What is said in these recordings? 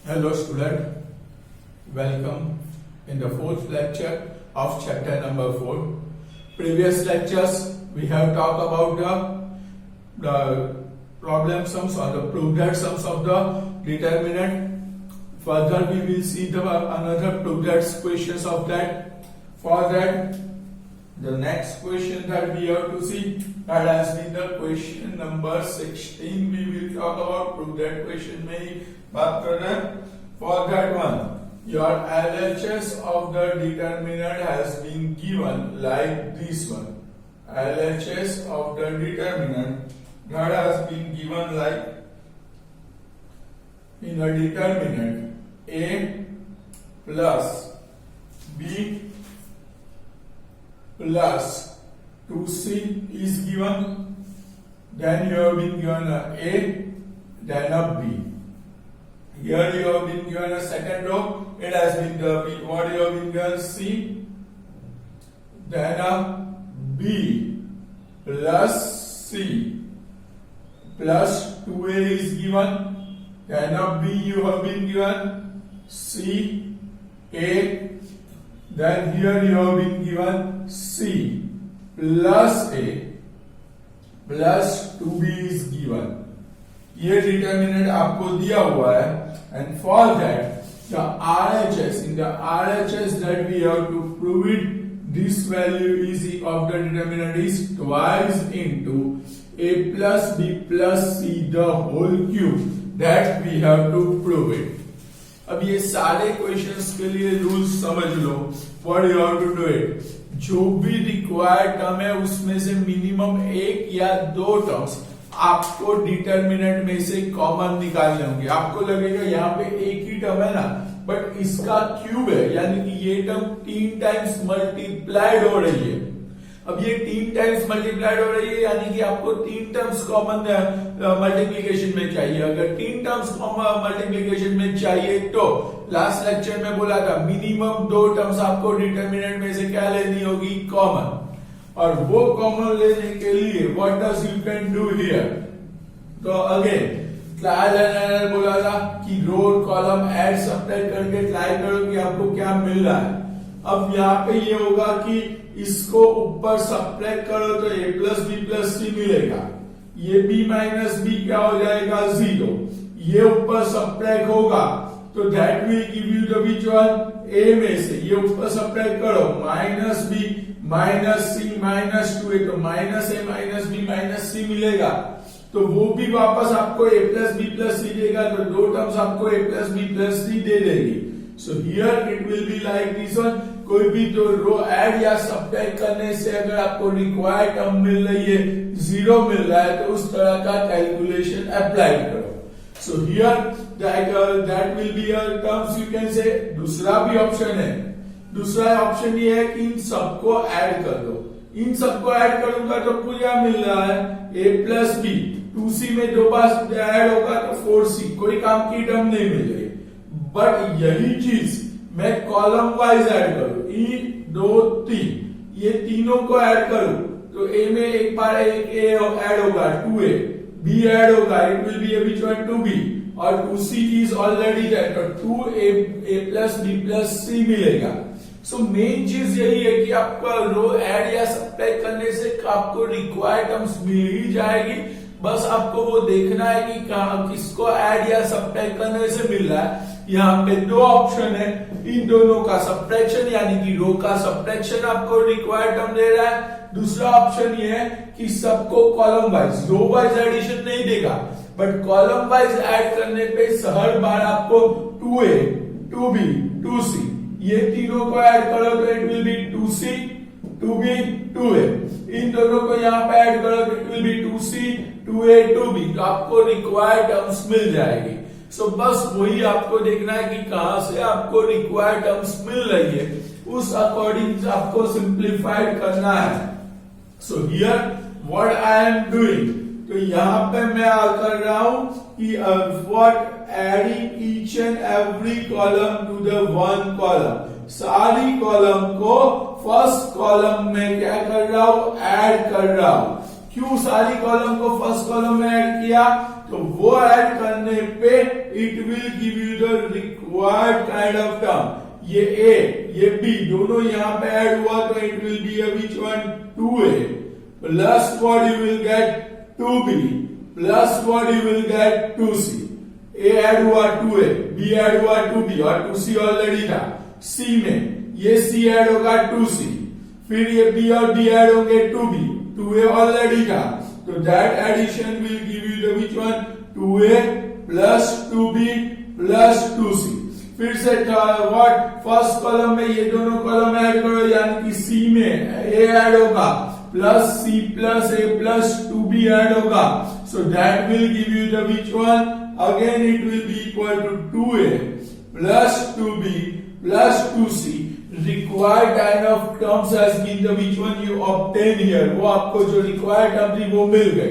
Hello student, welcome in the fourth lecture of chapter number 4. Previous lectures we have talked about the problem sums or the proved sums of the determinant. Further we will see the another proved questions of that. For that the next question that we have to see that has been the question number 16. We will talk about proved question में ही बात कर रहे हैं. For that one, your LHS of the determinant has been given like this one. LHS of the determinant that has been given like in a determinant A plus B plus 2C is given. Then you have been given a then a B. Here you have been given a second row. It has been the B. What you have been given? C. Then a B plus C plus 2A is given. Then a B you have been given C A. Then here you have been given C plus A plus 2B is given. ये determinant आपको दिया हुआ है and for that the RHS in the RHS that we have to prove it, this value is of the determinant is twice into A plus B plus C the whole cube that we have to prove it. अब ये सारे questions के लिए rules समझ लो. What you have to do it, जो भी required term है उसमें से मिनिमम एक या दो टर्म्स आपको डिटर्मिनेंट में से कॉमन निकालने होंगे. आपको लगेगा यहाँ पे एक ही टर्म है ना, बट इसका क्यूब है यानी कि ये टर्म 3 टाइम्स मल्टीप्लाइड हो रही है. अब ये 3 टाइम्स मल्टीप्लाइड हो रही है यानी कि आपको 3 टर्म्स कॉमन मल्टीप्लीकेशन में चाहिए. अगर 3 टर्म्स मल्टीप्लीकेशन में चाहिए तो लास्ट लेक्चर में बोला था मिनिमम 2 टर्म्स आपको डिटर्मिनेंट में से क्या लेनी होगी, कॉमन. और वो कॉमन लेने के लिए what does you can do here. तो अगेन ट्रायल एंड एरर बोला था कि रो कॉलम ऐड सब्ट्रैक्ट करके ट्राई करो कि आपको क्या मिल रहा है. अब यहाँ पे ये होगा कि इसको ऊपर सब्ट्रैक्ट करो तो a प्लस बी प्लस सी मिलेगा. ये b माइनस बी क्या हो जाएगा, 0. ये ऊपर सब्ट्रैक्ट होगा तो that will give you the which one, a में से ये ऊपर सब्ट्रैक्ट करो माइनस बी माइनस सी माइनस 2a तो minus a minus b minus c मिलेगा. तो वो भी वापस आपको a plus B plus c देगा. तो दो टर्म्स आपको a प्लस बी प्लस सी दे देगी. So here it will be like this one. कोई भी तो रो ऐड या सब्ट्रैक्ट करने से अगर आपको रिक्वायर्ड टर्म मिल रही है 0 मिल रहा है तो उस तरह का कैलकुलेशन अप्लाई करो. So here that will be your terms you can say. दूसरा भी ऑप्शन है. दूसरा ऑप्शन ये है कि इन सबको ऐड कर दो. इन सबको ऐड करूंगा तो आपको क्या मिल रहा है, a प्लस बी 2c में 2 बार ऐड होगा तो 4c. कोई काम की टर्म नहीं मिल रही. बट यही चीज मैं कॉलम वाइज ऐड करूं, e 2 3 ये तीनों को ऐड करूं तो a में एक बार एक a ऐड होगा 2a, b ऐड होगा it will be a which one 2b और 2c इज ऑलरेडी देयर तो 2a plus b plus c मिलेगा. सो मेन चीज यही है कि आपका रो ऐड या सब्ट्रैक्ट करने से आपको रिक्वायर्ड टर्म्स मिल ही जाएगी. बस आपको वो देखना है कि किसको ऐड या सब्ट्रैक्ट करने से मिल रहा है. यहाँ पे 2 ऑप्शन है. इन दोनों का सब्ट्रैक्शन यानी कि रो का सब्ट्रैक्शन आपको रिक्वायर्ड टर्म दे रहा है. दूसरा ऑप्शन ये है कि सबको column wise, row wise addition नहीं देगा बट कॉलम वाइज ऐड करने पे हर बार आपको 2a 2b 2c ये तीनों को ऐड करो तो it will B 2c 2b 2a. इन दोनों को यहाँ पे ऐड करो तो it will B 2c 2a 2b. तो आपको रिक्वायर्ड टर्म्स मिल जाएगी. सो बस वही आपको देखना है कि कहां से आपको रिक्वायर्ड टर्म्स मिल रही है, उस अकॉर्डिंग आपको सिंप्लीफाइड करना है. सो here what I am doing, तो यहां पे मैं कर रहा हूं कि what adding each and every column to the one column. सारी कॉलम को फर्स्ट कॉलम में क्या कर रहा हूं, ऐड कर रहा हूं. क्यों सारी कॉलम को फर्स्ट कॉलम में ऐड किया, तो वो ऐड करने करने पे it will give you the required kind of term. ये a ये b दोनों यहाँ पे ऐड हुआ तो it will be which one 2a plus what you will get 2b plus what you will gate 2c। a add हुआ 2a, b add हुआ 2b और 2c ऑलरेडी था। c में ये c ऐड होगा 2c, फिर ये b और b ऐड होंगे 2b, 2a ऑलरेडी था तो that addition will give you the which one 2a plus 2b plus 2c। फिर से व्हाट फर्स्ट कॉलम में ये दोनों कॉलम ऐड करो यानी कि सी में ए ऐड होगा प्लस सी प्लस ए प्लस 2b ऐड होगा so that will give you the which one again it will be equal to 2a plus 2b plus 2c। Required kind of terms has been the which one you obtain here, वो आपको जो required term थी वो मिल गई।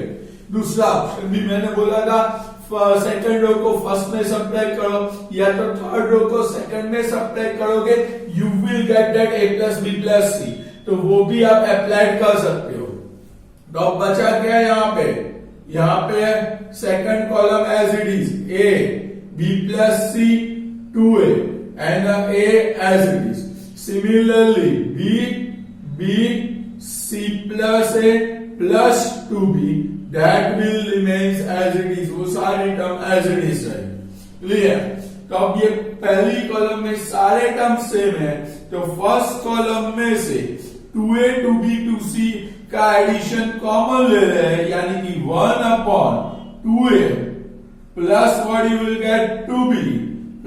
दूसरा option भी मैंने बोला था सेकंड रो को फर्स्ट में सब्ट्रैक्ट करो या तो थर्ड रो को सेकंड में सब्ट्रैक्ट करोगे you will get that a plus B plus c, तो वो भी आप अप्लाइड कर सकते हो। तो अब बचा क्या यहाँ पे second column as it is a b plus C 2a and a as it is. Similarly b c plus a plus 2b that will remains as it is, वो सारे टर्म as it is है। Clear? तो अब ये पहली column में सारे term same है तो फर्स्ट कॉलम में से 2a 2b 2c का एडिशन कॉमन ले रहे हैं यानी कि 1 upon 2a plus what you will get 2b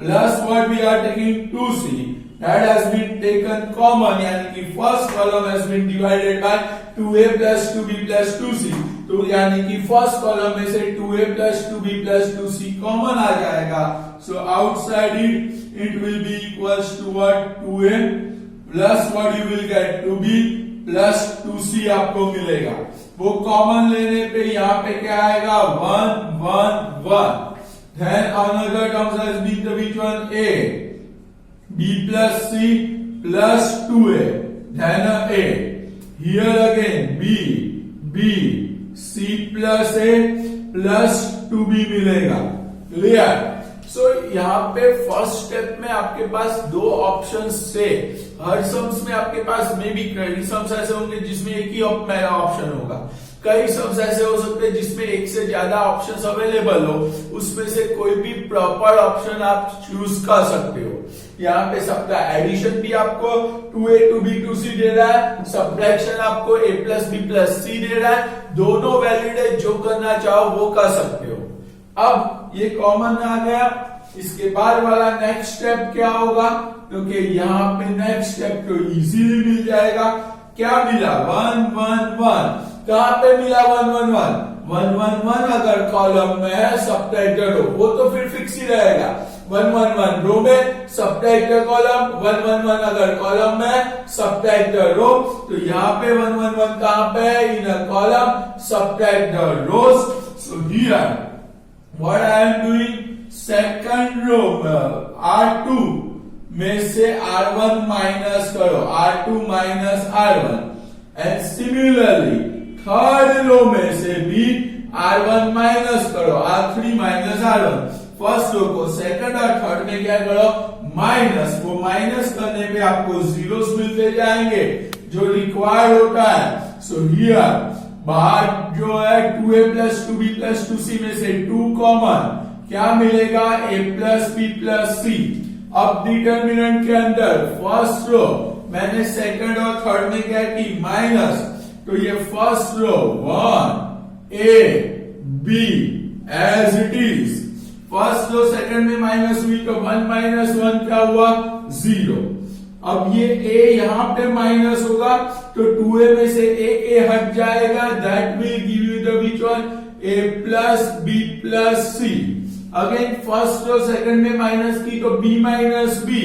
plus what we are taking 2c that has been taken common यानी कि first column has been divided by 2a plus 2b plus 2c, तो यानी कि फर्स्ट कॉलम में से 2a plus 2b plus 2c common आ जाएगा so outside it will be equals to what 2a plus what you will get 2b plus 2c आपको मिलेगा। वो कॉमन लेने पे यहाँ पे क्या आएगा 1 1 1 then another terms has been the which one a b plus c plus 2a then a here again b c plus a plus 2b मिलेगा। क्लियर? सो यहाँ पे फर्स्ट स्टेप में आपके पास दो ऑप्शंस थे। हर सम्स में आपके पास में भी कई सम्स ऐसे होंगे जिसमें एक ही ऑप्शन होगा, कई सम्स ऐसे हो सकते हैं जिसमें एक से ज्यादा ऑप्शंस अवेलेबल हो, उसमें से कोई भी प्रॉपर ऑप्शन आप चूज कर सकते हो। यहाँ पे सबका एडिशन भी आपको 2a 2b 2c दे रहा है, सब्ट्रैक्शन आपको a plus b plus c दे रहा है, दोनों वैलिड है, जो करना चाहो वो कर सकते हो। अब ये कॉमन आ गया, इसके बाद वाला नेक्स्ट स्टेप क्या होगा क्योंकि यहाँ पे नेक्स्ट स्टेप तो इजीली मिल जाएगा। क्या मिला 1 1 1, कहां पे मिला 1 1 1 1 1 1 अगर कॉलम में है सब्ट्रैक्टर रो वो तो फिर फिक्स ही रहेगा 1 1 1 रो में सब्ट्रैक्टर कॉलम 1 1 1 अगर कॉलम में सब्ट्रैक्टर रो तो यहाँ पे 1 1 1 कहां पे in a column subtractor rows. So here what I am doing second row R2 में से R1 माइनस करो R2 minus R1 and similarly third row में से भी R1 माइनस करो R3 minus R1। First row को सेकंड और third में क्या करो माइनस, वो माइनस करने पे आपको जीरोस मिलते जाएंगे जो रिक्वायर्ड होता है। सो हियर बाहर जो है 2a plus 2b plus 2c में से 2 कॉमन क्या मिलेगा a plus b plus c। अब डिटर्मिनेंट के अंदर फर्स्ट रो मैंने सेकंड और थर्ड में क्या की माइनस, तो ये first row 1 a b as it is, first row second में माइनस हुई तो 1 माइनस 1 क्या हुआ 0। अब ये a यहां पे माइनस होगा तो 2a में से एक a हट जाएगा, that will give you the which one a plus b plus c। Again first row second में माइनस की तो b minus b,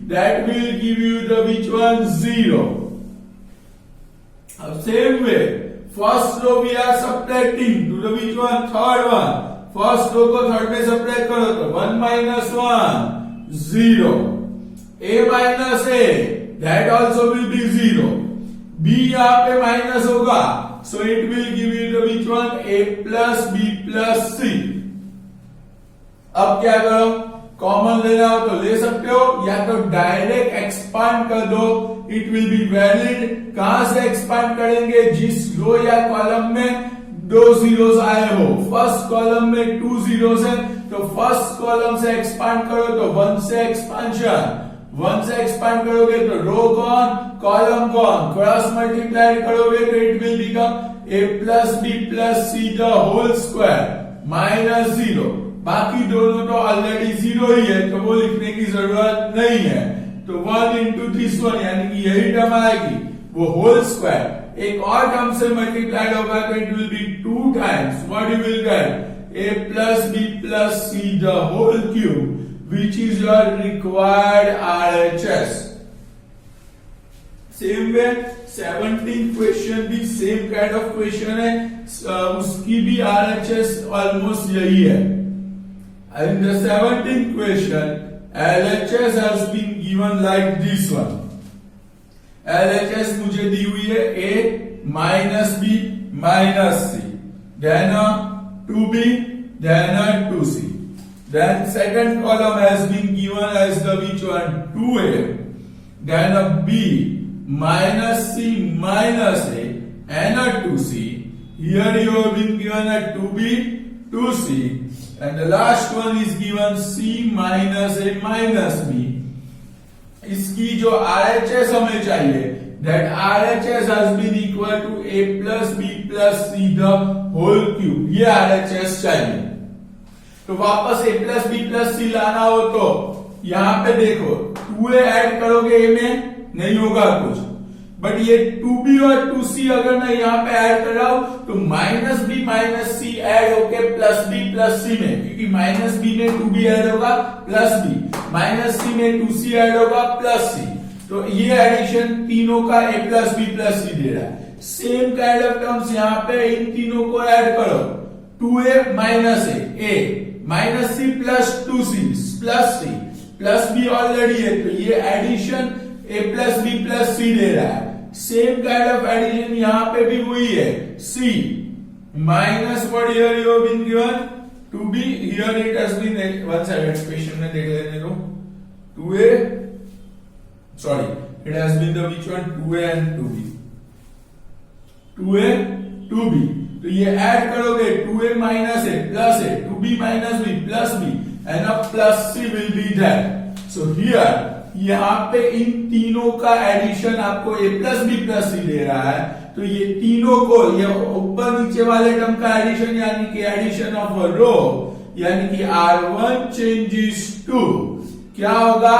that will give you the which one 0। अब same way first row we are subtracting to the which one third one, first row को third में subtract करो तो 1 minus 1 0, a minus a that also will be 0, b यहाँ पे minus होगा so it will give you the which one a plus b plus c। अब क्या करो, कॉमन लेना हो तो ले सकते हो या तो डायरेक्ट एक्सपांड कर दो, इट विल बी वैलिड। कहां से एक्सपांड करेंगे, जिस रो या कॉलम में 2 जीरोस आए हो। फर्स्ट कॉलम में 2 जीरोस है तो फर्स्ट कॉलम से एक्सपांड करो तो 1 से एक्सपांशन, 1 से एक्सपांड करोगे तो रो कौन, कॉलम कौन, क्रॉस मल्टीप्लाई करोगे तो it will become a plus B plus C the whole square minus 0। बाकी दोनों तो ऑलरेडी 0 ही है तो वो लिखने की जरूरत नहीं है। तो 1 इंटू दिस वन यानी कि यही टर्म आएगी, वो होल स्क्वायर एक और टर्म से मल्टीप्लाइड होगा तो it will be 2 times what you will get a plus B plus C the whole cube which is your required RHS। Same way 17 question भी सेम काइंड ऑफ क्वेश्चन है, उसकी भी RHS almost यही है। In the 17th question, LHS has been given like this one। LHS मुझे दी हुई है A minus B minus C, then 2B, then 2C। Then second column has been given as the which one, 2A, then a B minus C minus A and a 2C. Here you have been given a 2B, 2C, and the last one is given C minus A minus B. इसकी जो RHS हमें चाहिए, that RHS has been equal to A plus B plus C the whole cube, ये RHS चाहिए। तो वापस a plus B plus सी लाना हो तो यहां पे देखो 2a ऐड करोगे a में नहीं होगा कुछ, बट ये 2b और 2c अगर मैं यहां पे ऐड कर रहा हूं तो माइनस बी माइनस सी ऐड होके प्लस बी प्लस सी में, क्योंकि माइनस बी में 2b ऐड होगा प्लस बी, माइनस सी में 2c ऐड होगा प्लस सी। तो ये एडिशन तीनों का a प्लस बी प्लस सी दे रहा है। सेम काइंड ऑफ टर्म्स यहां पे इन तीनों को ऐड करो, 2a minus a minus c plus 2c plus C plus b already है तो ये addition a plus B plus सी दे रहा है। सेम काइंड ऑफ एडिशन यहां पे भी हुई है, c minus what here you have been given 2b, here it has been one sided question में देख लेने दो, 2a sorry it has been the which one 2a and 2b, 2a 2b। तो ये ऐड करोगे 2a minus a plus a, 2b minus B plus b and अब plus c will be that. So here यहां पे इन तीनों का addition आपको a प्लस बी प्लस सी दे रहा है, तो ये तीनों को ये ऊपर नीचे वाले टर्म का एडिशन यानी कि एडिशन ऑफ अ रो यानी कि R1 चेंजेस टू क्या होगा,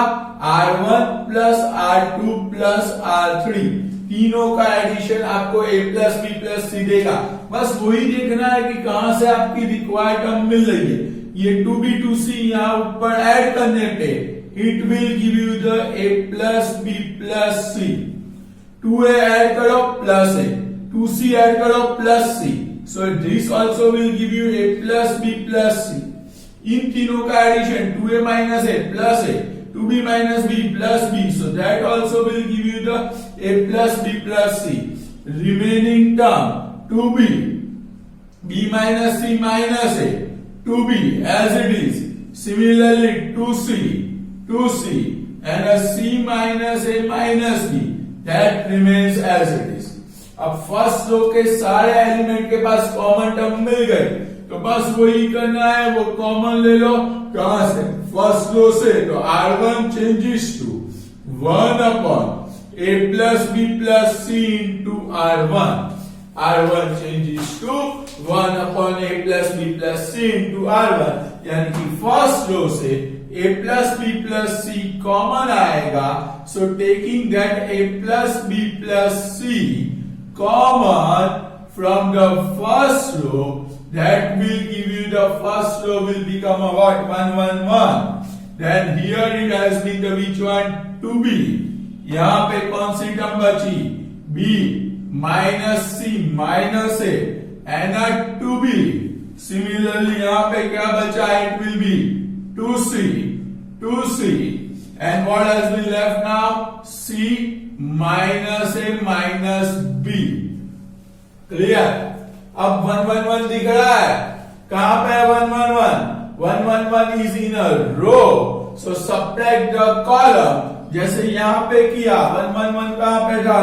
R1 plus R2 plus R3, तीनों का एडिशन आपको a plus B plus c देगा। बस वही देखना है कि कहां से आपकी रिक्वायर्ड टर्म मिल रही है। ये 2b 2c यहां ऊपर ऐड करने पे it will give you the a plus B plus C, 2a add करो प्लस a, 2c ऐड करो plus c, so this also will give you a plus B plus c. इन तीनों का addition 2a minus a plus a, 2b minus b plus b, so that also will give you the a plus b plus c. Remaining term 2b, b minus c minus a, 2b as it is. Similarly 2c, 2c and a c minus a minus b, that remains as it is. अब first row के सारे element के पास common term मिल गए तो बस वही करना है, वो कॉमन ले लो। कहां से, फर्स्ट रो से। तो R1 changes to 1 upon a plus B plus c into R1, R1 changes to 1 upon a plus B plus c into R1, यानी कि फर्स्ट रो से a plus B plus c common आएगा। So taking that a plus B plus c common from the first row, that will give you the first row will become a what, 1 1 1। then here it has been the which one, 2b, यहां पे कौन सी term बची, b minus c minus a and a 2b। similarly यहां पे क्या बचा, it will be 2c 2c and what has been left now, c minus A minus B. Clear. अब 1 1 1 दिख रहा है, कहां पे है 1 1 1, 1 1 1 is in a row, so subtract the column. जैसे यहाँ पे किया 1 1 1 कहाँ पे था,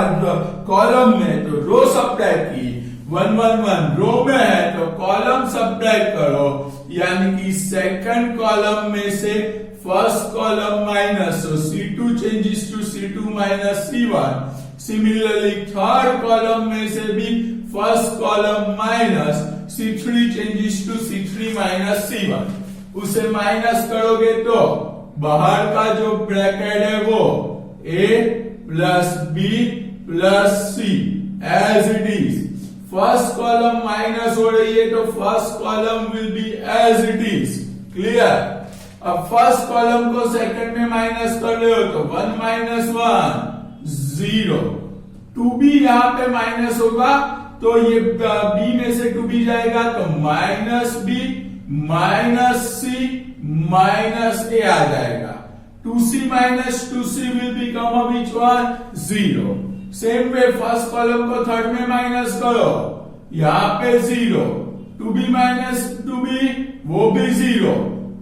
कॉलम में, तो रो सब्ट्रैक्ट की। 1 1 1 रो में है तो कॉलम सब्ट्रैक्ट करो, यानी कि सेकंड कॉलम में से first column minus, so C2 changes to C2 minus C1. Similarly third column में से भी first column minus, C3 changes to C3 minus C1. उसे माइनस करोगे तो बाहर का जो ब्रैकेट है वो A plus B plus C as it is. First column minus हो रही है तो first column will be as it is. Clear? अब फर्स्ट कॉलम को सेकंड में माइनस कर रहे हो तो 1 minus 1 0, 2b यहां पे माइनस होगा तो ये b में से 2b जाएगा तो minus b minus c minus a आ जाएगा। 2c minus 2c will become a which one? 0. Same way first column को थर्ड में माइनस करो, यहां पे 0, 2b minus 2b वो भी 0,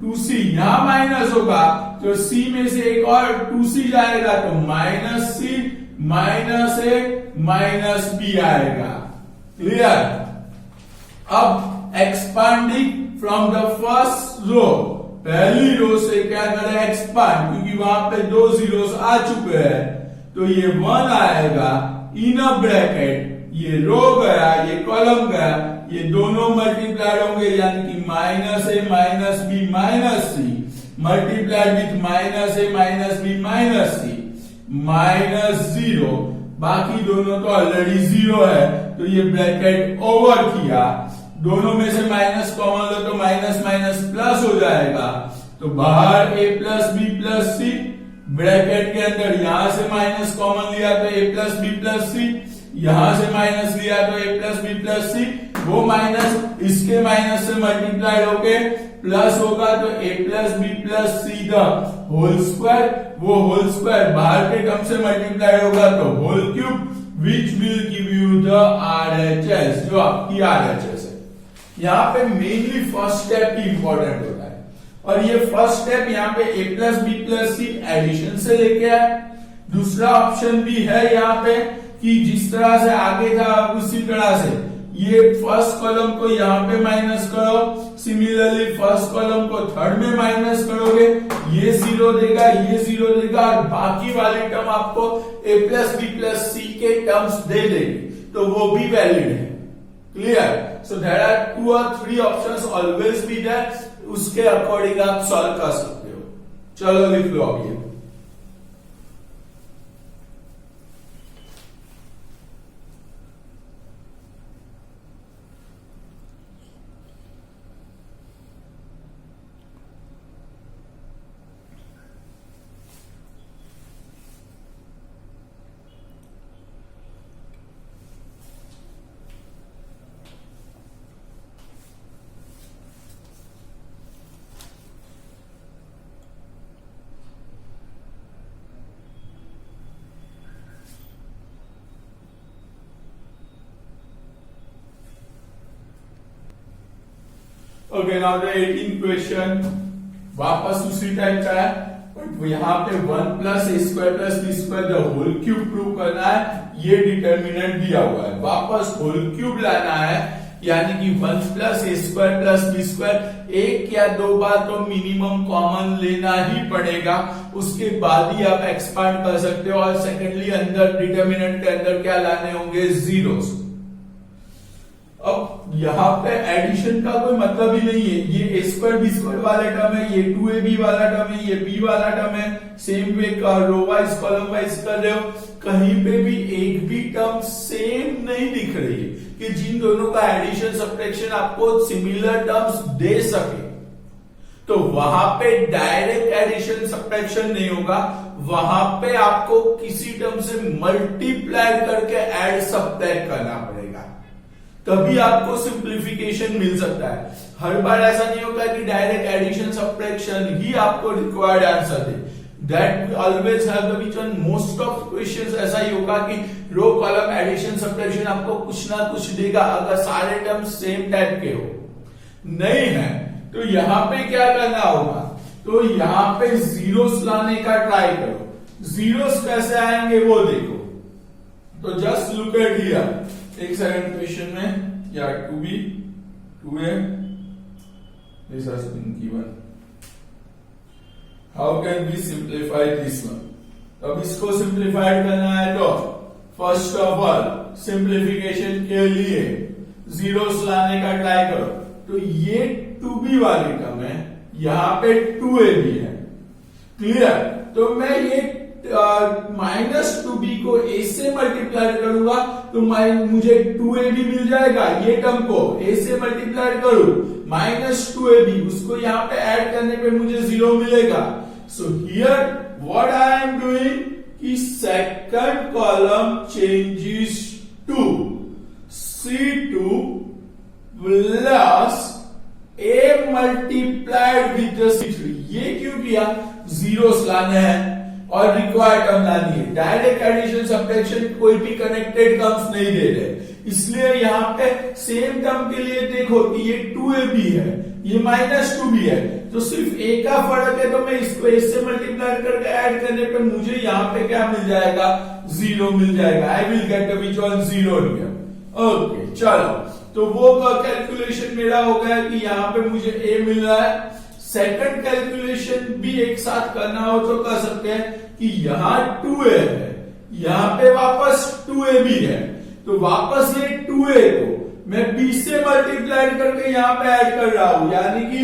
2c यहां माइनस होगा तो c में से एक और 2c जाएगा तो minus c minus a minus b आएगा। क्लियर? अब expanding from the first row, पहली रो से क्या करें, एक्सपांड, क्योंकि वहां पे 2 zeros आ चुके हैं तो ये 1 आएगा इन अ ब्रैकेट, ये रो गया ये कॉलम गया, ये दोनों मल्टीप्लाइड होंगे यानी कि minus A minus B minus C multiplied with minus A minus B minus C minus 0, बाकी दोनों तो ऑलरेडी 0 है तो ये ब्रैकेट ओवर किया, दोनों में से माइनस कॉमन लो तो माइनस माइनस प्लस हो जाएगा तो बाहर a plus B plus C, bracket के अंदर यहां से माइनस कॉमन लिया तो a प्लस बी प्लस सी, यहां से माइनस लिया तो a plus B plus C, वो माइनस इसके माइनस से मल्टीप्लाइड होके प्लस होगा तो a plus B plus C the whole square, वो होल स्क्वायर बाहर के टर्म से मल्टीप्लाइड होगा तो whole cube, which will give you the RHS, जो आपकी RHS है। यहाँ पे मेनली फर्स्ट स्टेप ही इंपॉर्टेंट होता है और ये फर्स्ट स्टेप यहाँ पे a plus B plus C addition से लेके आए। दूसरा ऑप्शन भी है यहाँ पे कि जिस तरह से आगे था उसी तरह से ये फर्स्ट कॉलम को यहाँ पे माइनस करो, सिमिलरली फर्स्ट कॉलम को थर्ड में माइनस करोगे, ये 0 देगा ये 0 देगा और बाकी वाली टर्म आपको a plus B plus C के टर्म्स दे देगी तो वो भी वैलिड है। Clear? So there are 2 or 3 options always be there, उसके अकॉर्डिंग आप सॉल्व कर सकते हो। चलो लिख लो अब ये। Okay, now the 18th question वापस उसी टाइप का है बट यहाँ पे 1 plus A square plus B square the whole cube prove करना है, ये डिटर्मिनेंट दिया हुआ है, वापस होल क्यूब लाना है यानी कि 1 प्लस ए स्क्वायर प्लस बी स्क्वायर एक या दो बार तो मिनिमम कॉमन लेना ही पड़ेगा, उसके बाद ही आप एक्सपांड कर सकते हो और सेकेंडली अंदर डिटर्मिनेंट के अंदर क्या लाने होंगे, जीरोस। अब यहाँ पे एडिशन का कोई मतलब ही नहीं है, ये ए स्क्वायर बी स्क्वायर वाला टर्म है, ये 2ab वाला टर्म है, ये b वाला टर्म है, same way row wise column wise कर रहे हो, कहीं पे भी एक भी टर्म सेम नहीं दिख रही है कि जिन दोनों का एडिशन सब्ट्रैक्शन आपको सिमिलर टर्म्स दे सके। तो वहां पे डायरेक्ट एडिशन सब्ट्रैक्शन नहीं होगा, वहां पे आपको किसी टर्म से मल्टीप्लाई करके ऐड सब्ट्रैक्ट करना पड़ेगा, तभी आपको सिंप्लीफिकेशन मिल सकता है। हर बार ऐसा नहीं होता कि डायरेक्ट एडिशन सब्ट्रैक्शन ही आपको required answer they, that always have the which one most of questions ऐसा ही होगा कि रो कॉलम एडिशन सब्ट्रैक्शन आपको कुछ ना कुछ देगा अगर सारे टर्म सेम टाइप के हो। नहीं है तो यहाँ पे क्या करना होगा, तो यहाँ पे जीरोस लाने का ट्राई करो। जीरोस कैसे आएंगे वो देखो। तो जस्ट लुक एट हियर, एक सेकंड क्वेश्चन में या 2b 2a this has been given, how can we simplify this one. अब इसको सिंप्लीफाइड करना है तो फर्स्ट ऑफ ऑल सिंप्लीफिकेशन के लिए जीरोस लाने का ट्राई करो। तो ये 2b वाली टर्म है, यहां पे 2ab है, क्लियर। तो मैं ये -2b को a से मल्टीप्लाई करूंगा तो मुझे 2ab मिल जाएगा। ये टर्म को a से मल्टीप्लाई करूं -2ab, उसको यहां पे ऐड करने पे मुझे 0 मिलेगा। So here what I am doing कि second column changes to C2 plus a multiplied with C3। ये क्यों किया, जीरोस लाने हैं और रिक्वायर्ड टर्म लानी है। डायरेक्ट एडिशन सब्ट्रैक्शन कोई भी कनेक्टेड टर्म्स नहीं दे रहे, इसलिए यहाँ पे सेम टर्म के लिए देखो कि ये 2ab है, ये -2b है, तो सिर्फ a का फर्क है। तो मैं इसको a से मल्टीप्लाई करके ऐड करने पे मुझे यहाँ पे क्या मिल जाएगा, 0 मिल जाएगा। I will get which one 0 here. Okay चलो, तो वो कैलकुलेशन मेरा हो गया कि यहाँ पे मुझे a मिल रहा है। सेकंड कैलकुलेशन भी एक साथ करना हो तो कर सकते हैं कि यहाँ 2a है, यहाँ पे वापस 2ab है, तो वापस ये 2a को मैं b से मल्टीप्लाई करके यहाँ पे ऐड कर रहा हूं, यानी कि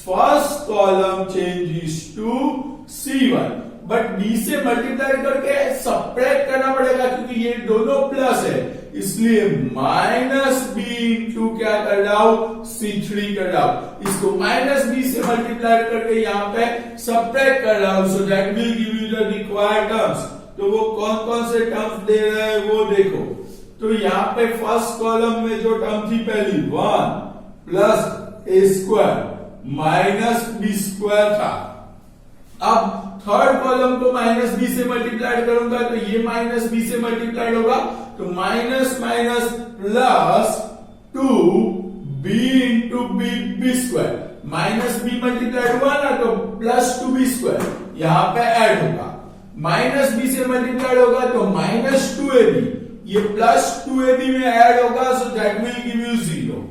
first column changes to C1, but b से मल्टीप्लाई करके सब्ट्रैक्ट करना पड़ेगा क्योंकि ये दोनों प्लस है, इसलिए -b इंटू क्या कर रहा हूं, C3 कर रहा हूं। इसको -b से मल्टीप्लाई करके यहाँ पे सब्ट्रैक्ट कर रहा हूं, सो that will give you the required terms. तो वो कौन कौन से टर्म्स दे रहे हैं वो देखो। तो यहाँ पे फर्स्ट कॉलम में जो टर्म थी पहली 1 plus a square minus b square था। अब थर्ड कॉलम को -b से मल्टीप्लाई करूंगा तो ये -b से मल्टीप्लाई होगा, तो minus minus plus 2b into b square, -b multiply हुआ ना तो प्लस 2b स्क्वायर यहां पे ऐड होगा, -b से मल्टीप्लाई होगा तो -2ab, ये प्लस 2ab में ऐड होगा, so that will give you 0।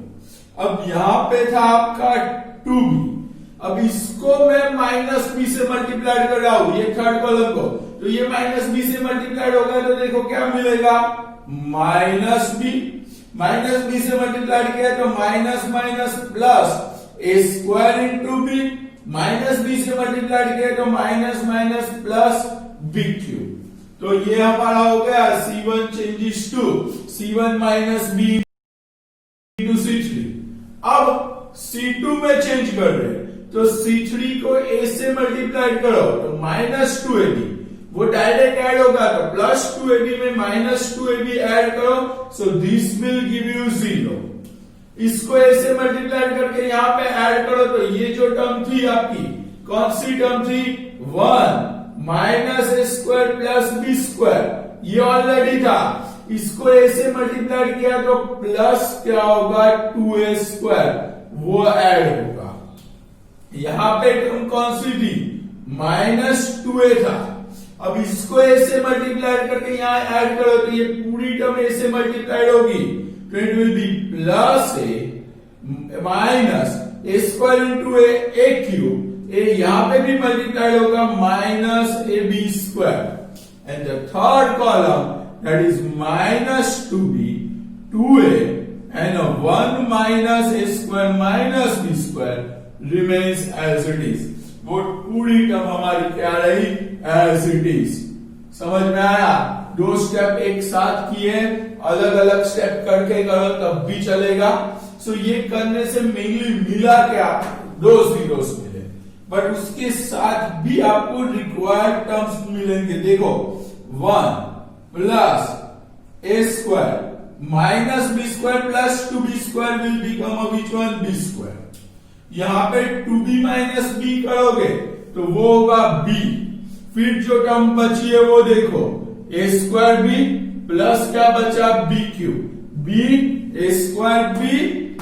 अब यहां पे था आपका 2b, अब इसको मैं -b से मल्टीप्लाई कर रहा हूं, ये थर्ड कॉलम को, तो ये -b से मल्टीप्लाई होगा तो देखो क्या मिलेगा, -b से मल्टीप्लाई किया तो minus minus plus a square into b, -b से मल्टीप्लाई किया तो minus minus plus b cube. तो ये हमारा हो गया C1 changes to C1 minus b into C3। अब C2 में चेंज कर रहे हैं तो C3 को a से मल्टीप्लाई करो तो -2ab, वो डायरेक्ट ऐड होगा तो +2ab में -2ab ऐड करो, so this will give you 0। इसको a से मल्टीप्लाई करके यहां पे ऐड करो तो ये जो टर्म थी आपकी कौन सी टर्म थी, 1 minus a square plus b square, ये ऑलरेडी था, इसको a से मल्टीप्लाई किया तो प्लस क्या होगा 2a स्क्वायर, वो ऐड होगा। यहां पे टर्म कौन सी थी, -2a था, अब इसको a से मल्टीप्लाई करके यहां ऐड करो तो ये पूरी टर्म a से मल्टीप्लाइड होगी, तो it will B plus a minus a square into a cube, a यहां पे भी मल्टीप्लाइड होगा -ab square, and the third column that is -2b 2a and 1 minus a square minus b square remains as it is। वो पूरी term हमारी क्या रही, as it is। समझ में आया, दो स्टेप एक साथ किए, अलग अलग स्टेप करके करो तब भी चलेगा। सो ये करने से मेनली मिला क्या, दो जीरोस मिले, बट उसके साथ भी आपको रिक्वायर्ड टर्म्स मिलेंगे। देखो 1 plus a square minus b square plus 2b square will become which one, b square. यहां पे 2b माइनस b करोगे तो वो होगा b, फिर जो टर्म बची है वो देखो a स्क्वायर b प्लस क्या बचा, b cube, b a square b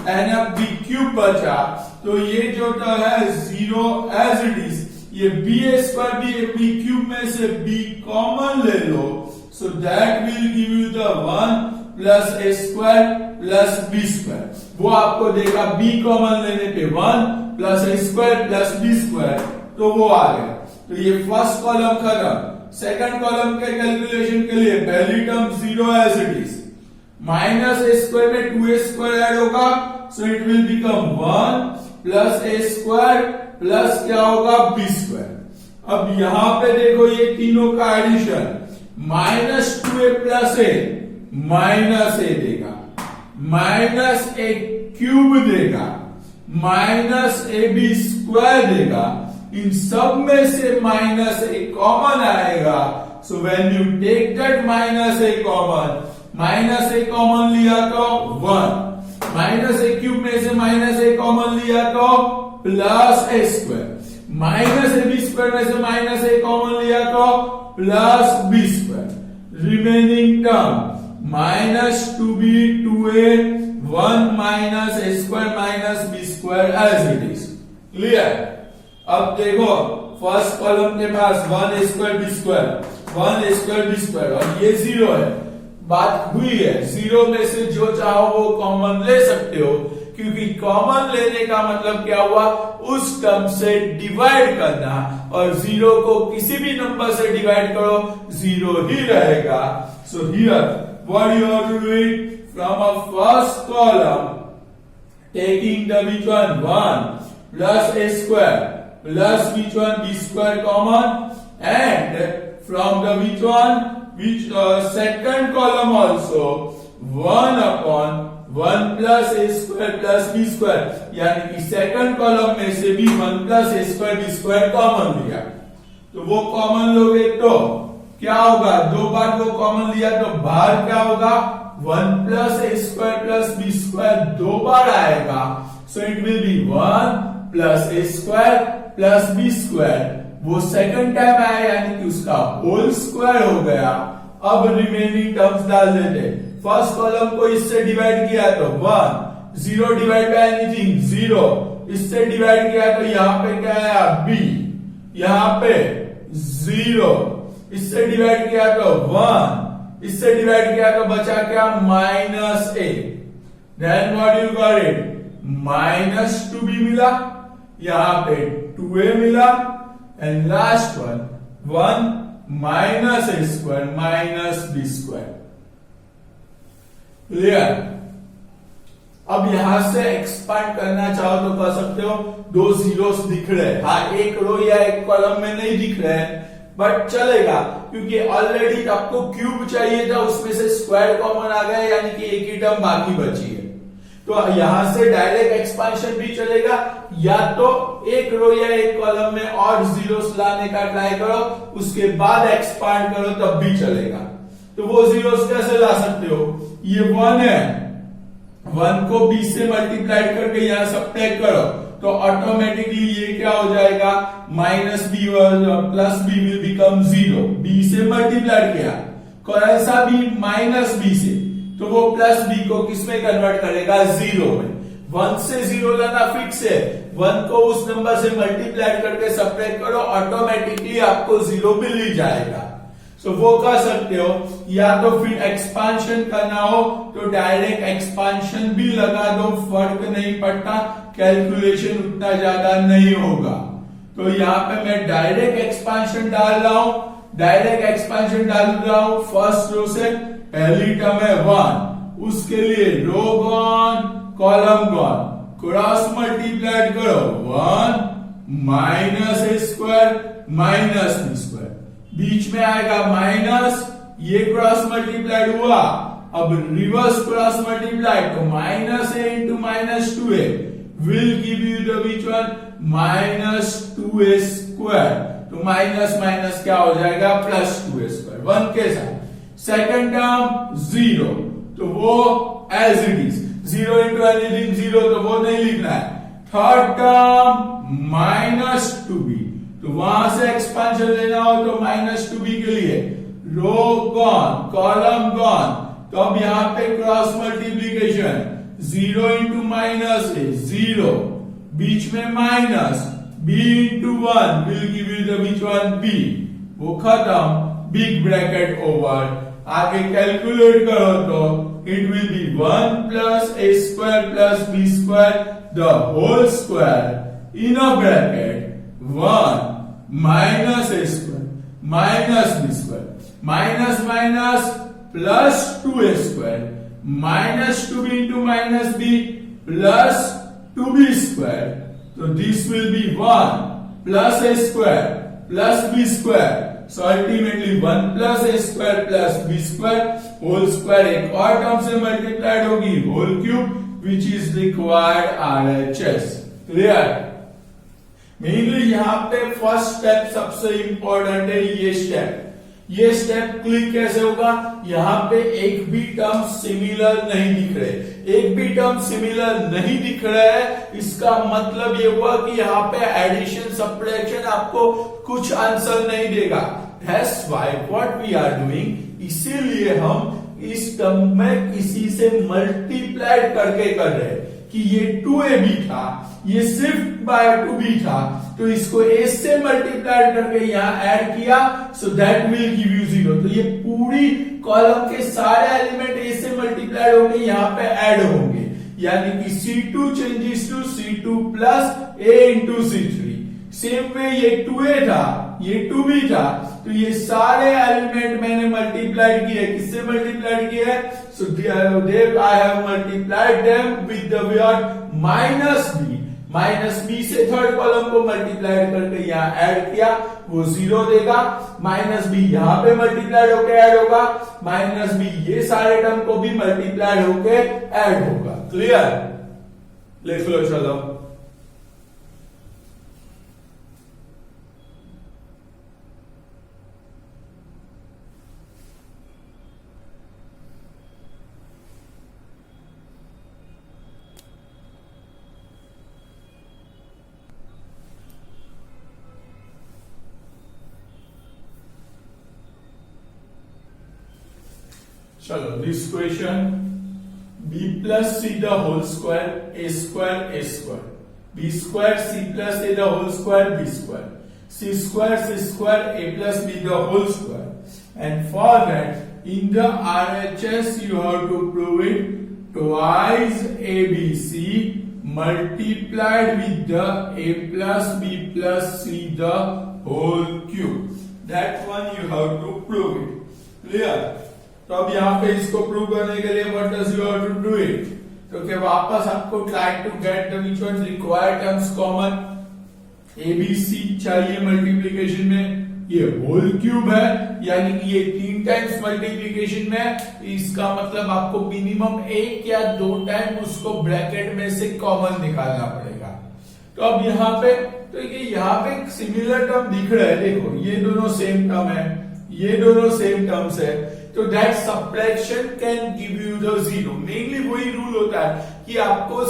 and b cube बचा, तो ये जो है 0 एज इट इज, ये बी स्क्वायर बी क्यूब में से b कॉमन ले लो, so that will give you the 1 plus A square plus B square. वो आपको देगा b कॉमन लेने पे 1 प्लस ए स्क्वायर प्लस बी स्क्वायर, तो वो आ गया। तो ये फर्स्ट कॉलम खत्म। सेकंड कॉलम के कैलकुलेशन के लिए पहली term 0 as it is, minus A square में 2a स्क्वायर ऐड होगा, so it will become 1 plus A square plus क्या होगा बी स्क्वायर। अब यहां पे देखो ये तीनों का addition, minus 2a plus A minus A देगा, माइनस ए क्यूब देगा, माइनस ए बी स्क्वायर देगा। इन सब में से माइनस ए कॉमन आएगा, so when you take that minus A common, minus A common लिया तो 1, माइनस ए क्यूब में से माइनस ए कॉमन लिया तो plus A square, minus A B square में से माइनस ए कॉमन लिया तो plus B square. Remaining term minus 2b 2a 1 minus A square minus B square as it is. Clear? अब देखो first column के पास 1 A square B square, 1 A square B square, और ये 0 है। बात हुई है 0 में से जो चाहो वो कॉमन ले सकते हो, क्योंकि कॉमन लेने का मतलब क्या हुआ, उस टर्म से डिवाइड करना, और 0 को किसी भी नंबर से डिवाइड करो 0 ही रहेगा। So here what you have to do it, from a first column taking the which one 1 plus a square plus which one b square common, and from the which one which second column also 1 upon 1 plus a square plus b square, यानी कि second column में से भी 1 plus a square b square common लिया। तो वो common लोगे तो क्या होगा, दो बार वो कॉमन लिया तो बाहर क्या होगा, 1 plus a square plus b square दो बार आएगा, सो it will be 1 plus a square plus b square, वो सेकंड टाइम आया यानी कि उसका होल स्क्वायर हो गया। अब रिमेनिंग टर्म्स डाल देते, फर्स्ट कॉलम को इससे डिवाइड किया तो 1, 0 डिवाइड बाय एनीथिंग 0, इससे डिवाइड किया तो यहां पे क्या आया b, यहां पे 0, इससे डिवाइड किया तो 1, इससे डिवाइड किया तो बचा क्या minus A, then what you got it, minus 2b मिला, यहां पे 2a मिला, and last one 1 minus A square minus B square. Clear? अब यहां से एक्सपांड करना चाहो तो कर सकते हो, दो जीरोस दिख रहे हैं, हाँ एक रो या एक कॉलम में नहीं दिख रहे हैं, बट चलेगा क्योंकि ऑलरेडी आपको क्यूब चाहिए था, उसमें से स्क्वायर कॉमन आ गया, यानी कि एक ही टर्म बाकी बची है। तो यहां से डायरेक्ट एक्सपांशन भी चलेगा, या तो एक रो या एक कॉलम में और जीरोस लाने का ट्राई करो, उसके बाद एक्सपांड करो तब भी चलेगा। तो वो जीरोस कैसे ला सकते हो, ये 1 है, 1 को b से मल्टीप्लाई करके यहां सब्ट्रैक्ट करो तो ऑटोमेटिकली ये क्या हो जाएगा, minus B plus B will become 0, b से मल्टीप्लाई किया, कौन सा b माइनस b से, तो वो प्लस b को किसमें कन्वर्ट करेगा 0 में। 1 से 0 लाना फिक्स है, 1 को उस नंबर से मल्टीप्लाई करके सब्ट्रैक्ट करो, ऑटोमेटिकली आपको 0 मिल ही जाएगा। सो वो कर सकते हो, या तो फिर एक्सपांशन करना हो तो डायरेक्ट एक्सपांशन भी लगा दो, फर्क नहीं पड़ता, कैलकुलेशन उतना ज्यादा नहीं होगा। तो यहाँ पे मैं डायरेक्ट एक्सपांशन डाल रहा हूं, डायरेक्ट एक्सपांशन डाल रहा हूं फर्स्ट रो से, पहली टर्म है 1, उसके लिए row gone column gone, cross multiply करो 1 माइनस ए स्क्वायर माइनस बी स्क्वायर, बीच में आएगा माइनस, ये क्रॉस मल्टीप्लाइड हुआ, अब रिवर्स क्रॉस मल्टीप्लाई तो minus a into minus 2a will give you the which one minus 2a square, तो minus minus क्या हो जाएगा प्लस 2a स्क्वायर 1 के साथ। सेकंड टर्म 0, तो वो as it is, 0 into anything 0, तो वो नहीं लिखना है। थर्ड टर्म माइनस 2b, तो वहां से एक्सपांशन लेना हो तो माइनस 2b के लिए रो गॉन कॉलम गॉन, तो अब यहां पे क्रॉस मल्टीप्लीकेशन 0 इंटू माइनस है 0, बीच में minus b into 1 will give you the which one b, वो खत्म, बिग ब्रैकेट ओवर, आगे कैलकुलेट करो तो it will be 1 plus A square plus B square the whole square in a bracket 1 minus A square minus B square minus minus plus 2a square minus 2b into minus b plus 2b square, तो this will be 1 plus a square plus b square, so ultimately 1 plus a square plus b square whole square एक और term से multiplied होगी whole cube, which is required RHS. Clear? Mainly यहाँ पे first step सबसे important है, ये step click कैसे होगा? यहाँ पे एक भी टर्म सिमिलर नहीं दिख रहे, एक भी टर्म सिमिलर नहीं दिख रहा है, इसका मतलब ये हुआ कि यहाँ पे एडिशन सब्ट्रैक्शन आपको कुछ आंसर नहीं देगा. That's why what we are doing, इसीलिए हम इस टर्म में किसी से मल्टीप्लाइड करके कर रहे हैं कि ये 2ab था, ये सिर्फ बाय 2b था, तो इसको a से मल्टीप्लाइड करके यहाँ ऐड किया, सो दैट विल गिव यू 0. तो ये पूरी कॉलम के सारे एलिमेंट a से मल्टीप्लाइड होंगे, यहाँ पे ऐड होंगे, यानी कि C2 changes to C2 plus a into C3. Same way ये 2a था, ये 2b था, तो ये सारे एलिमेंट मैंने मल्टीप्लाइड किए, किससे मल्टीप्लाइड किए? So there I have multiplied them with the word minus B से थर्ड कॉलम को मल्टीप्लाइड करके यहाँ ऐड किया, वो 0 देगा. माइनस बी यहाँ पे मल्टीप्लाइड होके ऐड होगा, माइनस बी ये सारे टर्म को भी मल्टीप्लाइड होके ऐड होगा. क्लियर? लिख लो चलो. चलो this question b plus C the whole square a square b square c plus a the whole square b square c square a plus b the whole square, and for that in the RHS you have to prove it twice abc multiplied with the a plus b plus c the whole cube. That one you have to prove it. Clear? तो अब यहाँ पे इसको prove करने के लिए what does you have to do it? तो क्या वापस आपको try to get the which one required terms common. ABC चाहिए मल्टीप्लिकेशन में, ये होल क्यूब है, यानी कि ये 3 टाइम्स मल्टीप्लिकेशन में, इसका मतलब आपको मिनिमम 1 या 2 टाइम उसको ब्रैकेट में से कॉमन निकालना पड़ेगा. तो अब यहाँ पे तो यहाँ पे सिमिलर टर्म दिख रहा है, देखो ये दोनों सेम टर्म है, ये दोनों सेम टर्म्स है, तो that subtraction can give you the 0. Mainly वही रूल होता है कि आपको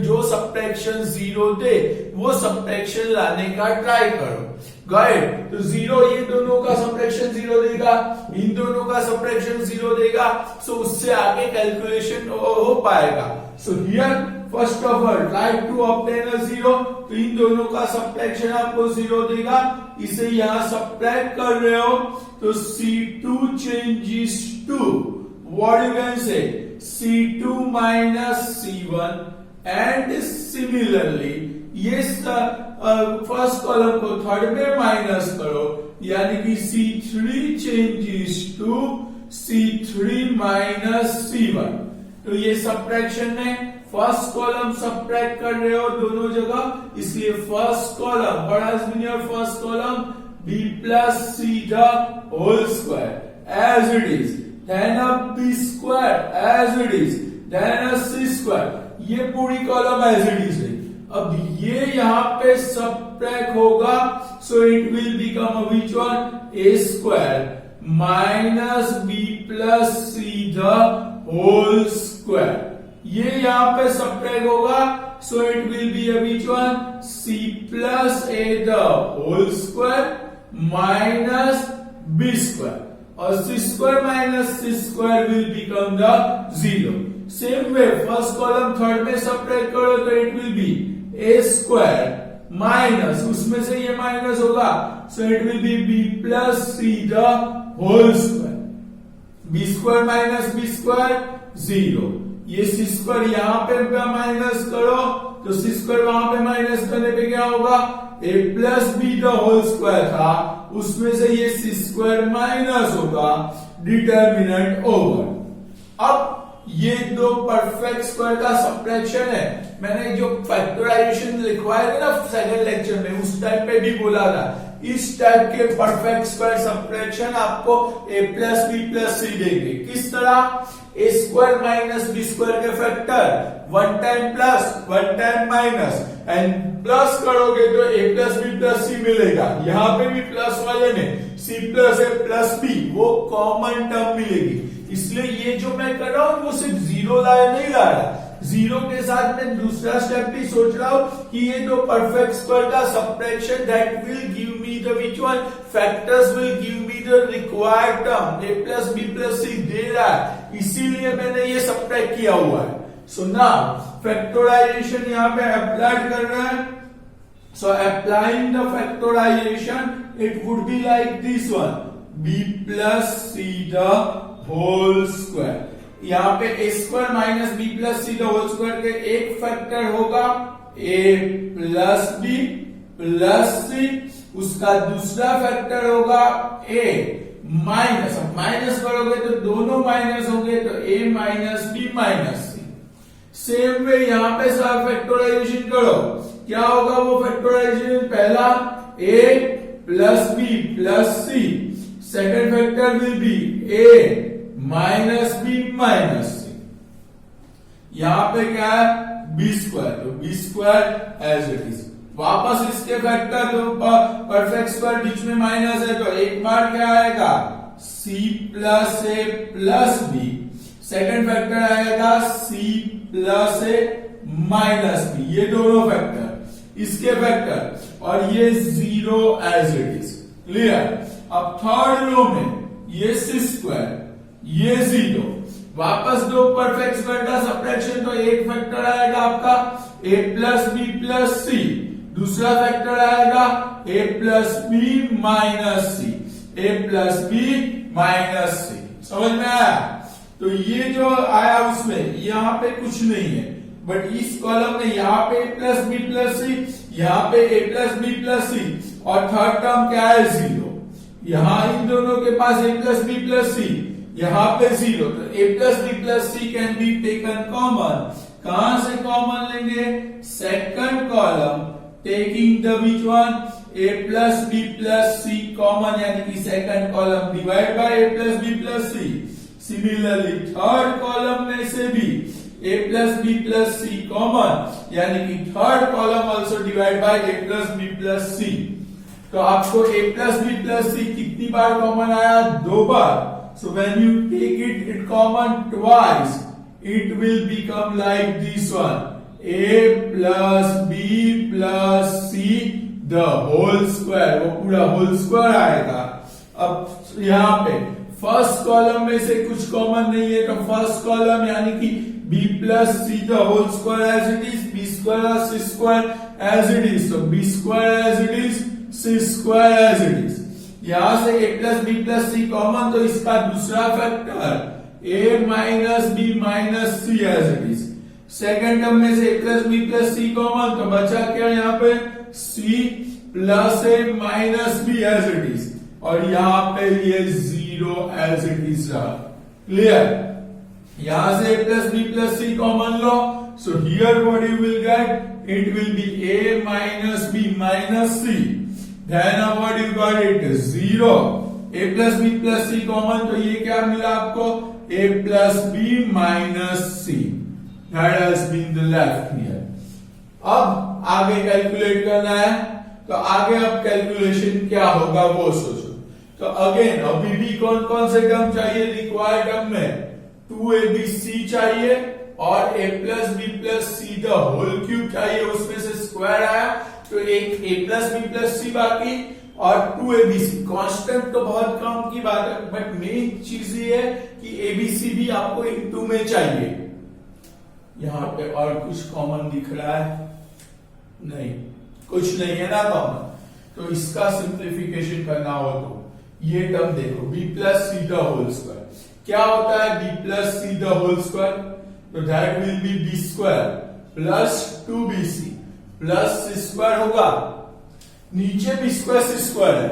जो सब्ट्रैक्शन 0 दे वो सब्ट्रैक्शन लाने का ट्राई करो. गाइड, तो 0 ये दोनों का सब्ट्रैक्शन 0 देगा, इन दोनों का सब्ट्रैक्शन 0 देगा, सो उससे आगे कैलकुलेशन हो पाएगा. So here first of all try to obtain a 0, तो इन दोनों का सब्ट्रैक्शन आपको 0 देगा, इसे यहां सब्ट्रैक्ट कर रहे हो तो C2 changes to what you can say C2 minus C1, and similarly ये फर्स्ट कॉलम को थर्ड में माइनस करो, यानी कि C3 changes to C3 minus C1. तो ये सब्ट्रैक्शन में फर्स्ट कॉलम सब्ट्रैक्ट कर रहे हो दोनों जगह, इसलिए first column what has been your first column b plus c the whole square as it is, then a b square as it is, then a c square, ये पूरी column as it is है. अब ये यहाँ पे subtract होगा, so it will become a which one? a square minus b plus c the whole square. ये यहाँ पे सब्ट्रैक्ट होगा, so it will be a which one? c plus a the whole square minus b square, और c square minus c square will become the 0. Same way first column third में subtract करो तो it will be a square minus, उसमें से ये minus होगा, so it will be b plus C the whole square. B square minus B square 0, ये c square यहां पे माइनस करो तो सी स्क्वायर वहां पे माइनस करने पे क्या होगा, a plus B the whole square था, उसमें से ये सी स्क्वायर माइनस होगा, डिटर्मिनेंट ओवर। अब ये दो परफेक्ट स्क्वायर का सबट्रैक्शन है। मैंने जो फैक्टराइजेशन लिखवाया था ना सेकंड लेक्चर में, उस टाइम पे भी बोला था, इस टाइप के परफेक्ट स्क्वायर सबट्रैक्शन आपको ए प्लस बी प्लस सी देंगे। किस तरह, ए स्क्वायर माइनस बी स्क्वायर के factor, one time plus one time minus, and plus करोगे तो ए प्लस बी प्लस सी मिलेगा। यहां पे भी प्लस वाले में सी प्लस ए प्लस बी वो कॉमन टर्म मिलेगी। इसलिए ये जो मैं कर रहा हूं वो सिर्फ जीरो लाया नहीं ला रहा, जीरो के साथ मैं दूसरा स्टेप भी सोच रहा हूं कि ये दो परफेक्ट स्क्वायर का subtraction that will give me the which one factors will give me the required term, a plus B plus सी दे रहा है, इसीलिए मैंने ये सबट्रैक्ट किया हुआ है। सो नाउ फैक्टराइजेशन यहां पे अप्लाइड कर रहे हैं। So applying the factorisation it would be like this one, b plus C the whole square. यहां पे a square minus B plus C the whole square के एक फैक्टर होगा a plus B plus c, उसका दूसरा factor होगा ए minus, अब minus करोगे तो दोनों माइनस होंगे तो ए माइनस बी माइनस सी। सेम वे यहां पे सब फैक्टराइजेशन करो, क्या होगा वो फैक्टराइजेशन, पहला a plus B plus c, second factor will be a minus B minus c, यहां पे क्या है बी स्क्वायर, तो b square as it is. वापस इसके फैक्टर तो परफेक्ट स्क्वायर बीच में माइनस है तो एक बार क्या आएगा सी प्लस ए प्लस बी, सेकेंड फैक्टर आएगा सी प्लस ए माइनस बी, ये दोनों फैक्टर, इसके फैक्टर, और ये zero as it is. Clear. अब थर्ड रो में ये सी स्क्वायर ये जीरो, वापस दो परफेक्ट स्क्वायर का सबट्रैक्शन, तो एक फैक्टर आएगा आपका ए प्लस बी प्लस सी, दूसरा फैक्टर आएगा ए प्लस बी माइनस सी, ए प्लस बी माइनस सी। समझ में आया? तो ये जो आया उसमें यहां पे कुछ नहीं है, बट इस कॉलम में यहाँ पे ए प्लस बी प्लस सी, यहाँ पे ए प्लस बी प्लस सी, और थर्ड टर्म क्या है जीरो। यहां इन दोनों के पास ए प्लस बी प्लस सी, यहां पे जीरो, तो a plus B plus c can be taken common. कहां से कॉमन लेंगे, second column taking the which one a plus B plus c common, यानी कि second column divide by a plus B plus c. Similarly third column में से भी a plus B plus c common, यानी कि third column also divide by a plus B plus c. तो आपको ए plus B plus सी कितनी बार common आया, दो बार। So when you take it common twice, it will become like this one, a plus b plus c the whole square, वो पूरा whole square आएगा। अब यहाँ पे फर्स्ट कॉलम में से कुछ कॉमन नहीं है, तो फर्स्ट कॉलम यानी कि b plus C the whole square as it is, b square c square as it is, तो b square as it is, c square as it is. यहां से a plus B plus c common, तो इसका दूसरा factor a minus B minus c as it is. Second term में से a plus B plus c common, तो बचा क्या यहाँ पे c plus A minus B as it is, और यहाँ पे ये जीरो एज इट इज रहा। क्लियर। यहां से a plus B plus c common लो, so here what you will get, it will be a minus B minus C, then what you got it zero, a plus b plus c common, तो ये क्या मिला आपको a plus b minus c, that has been the left here। अब आगे calculate करना है, तो आगे अब कैलकुलेशन क्या होगा वो सोचो। तो अगेन अभी भी कौन कौन से टर्म चाहिए रिक्वायर्ड टर्म में, 2abc चाहिए और a plus b plus c the whole cube चाहिए, उसमें से स्क्वायर आया तो एक a प्लस बी प्लस सी बाकी और 2abc। कांस्टेंट तो बहुत कम की बात है, बट मेन चीज ये है कि abc भी आपको इनटू में चाहिए। यहां पे और कुछ कॉमन दिख रहा है, नहीं, कुछ नहीं है ना कॉमन। तो इसका सिंप्लीफिकेशन करना हो तो ये टर्म देखो, b plus C the whole square. क्या होता है b plus C the whole square? तो that will be b square plus 2bc plus c square होगा। नीचे b स्क्वायर c स्क्वायर है,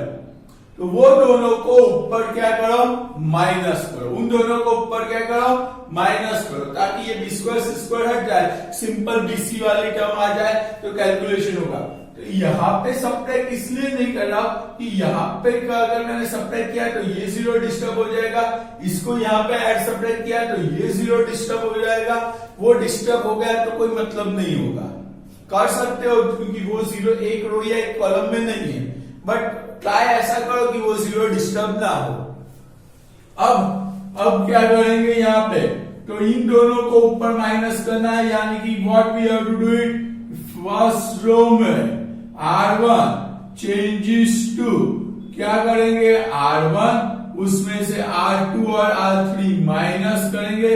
तो वो दोनों को ऊपर क्या करो, माइनस करो। उन दोनों को ऊपर क्या करो, माइनस करो, ताकि ये b स्क्वायर c स्क्वायर हट जाए, सिंपल bc वाली टर्म आ जाए, तो कैलकुलेशन होगा। तो यहाँ पे सब्ट्रैक्ट इसलिए नहीं कर रहा कि यहाँ पे अगर मैंने सब्ट्रैक्ट किया तो ये जीरो डिस्टर्ब हो जाएगा, इसको यहाँ पे ऐड सब्ट्रैक्ट किया तो ये जीरो डिस्टर्ब हो जाएगा। वो डिस्टर्ब हो गया तो कोई मतलब नहीं होगा। कर सकते हो क्योंकि वो जीरो एक रो या एक कॉलम में नहीं है, बट ट्राई ऐसा करो कि वो जीरो डिस्टर्ब ना हो। अब क्या करेंगे यहाँ पे, तो इन दोनों को ऊपर माइनस करना है, यानी कि what we have to do it, first row में R1 चेंजेस टू, क्या करेंगे, R1 उसमें से R2 और R3 माइनस करेंगे,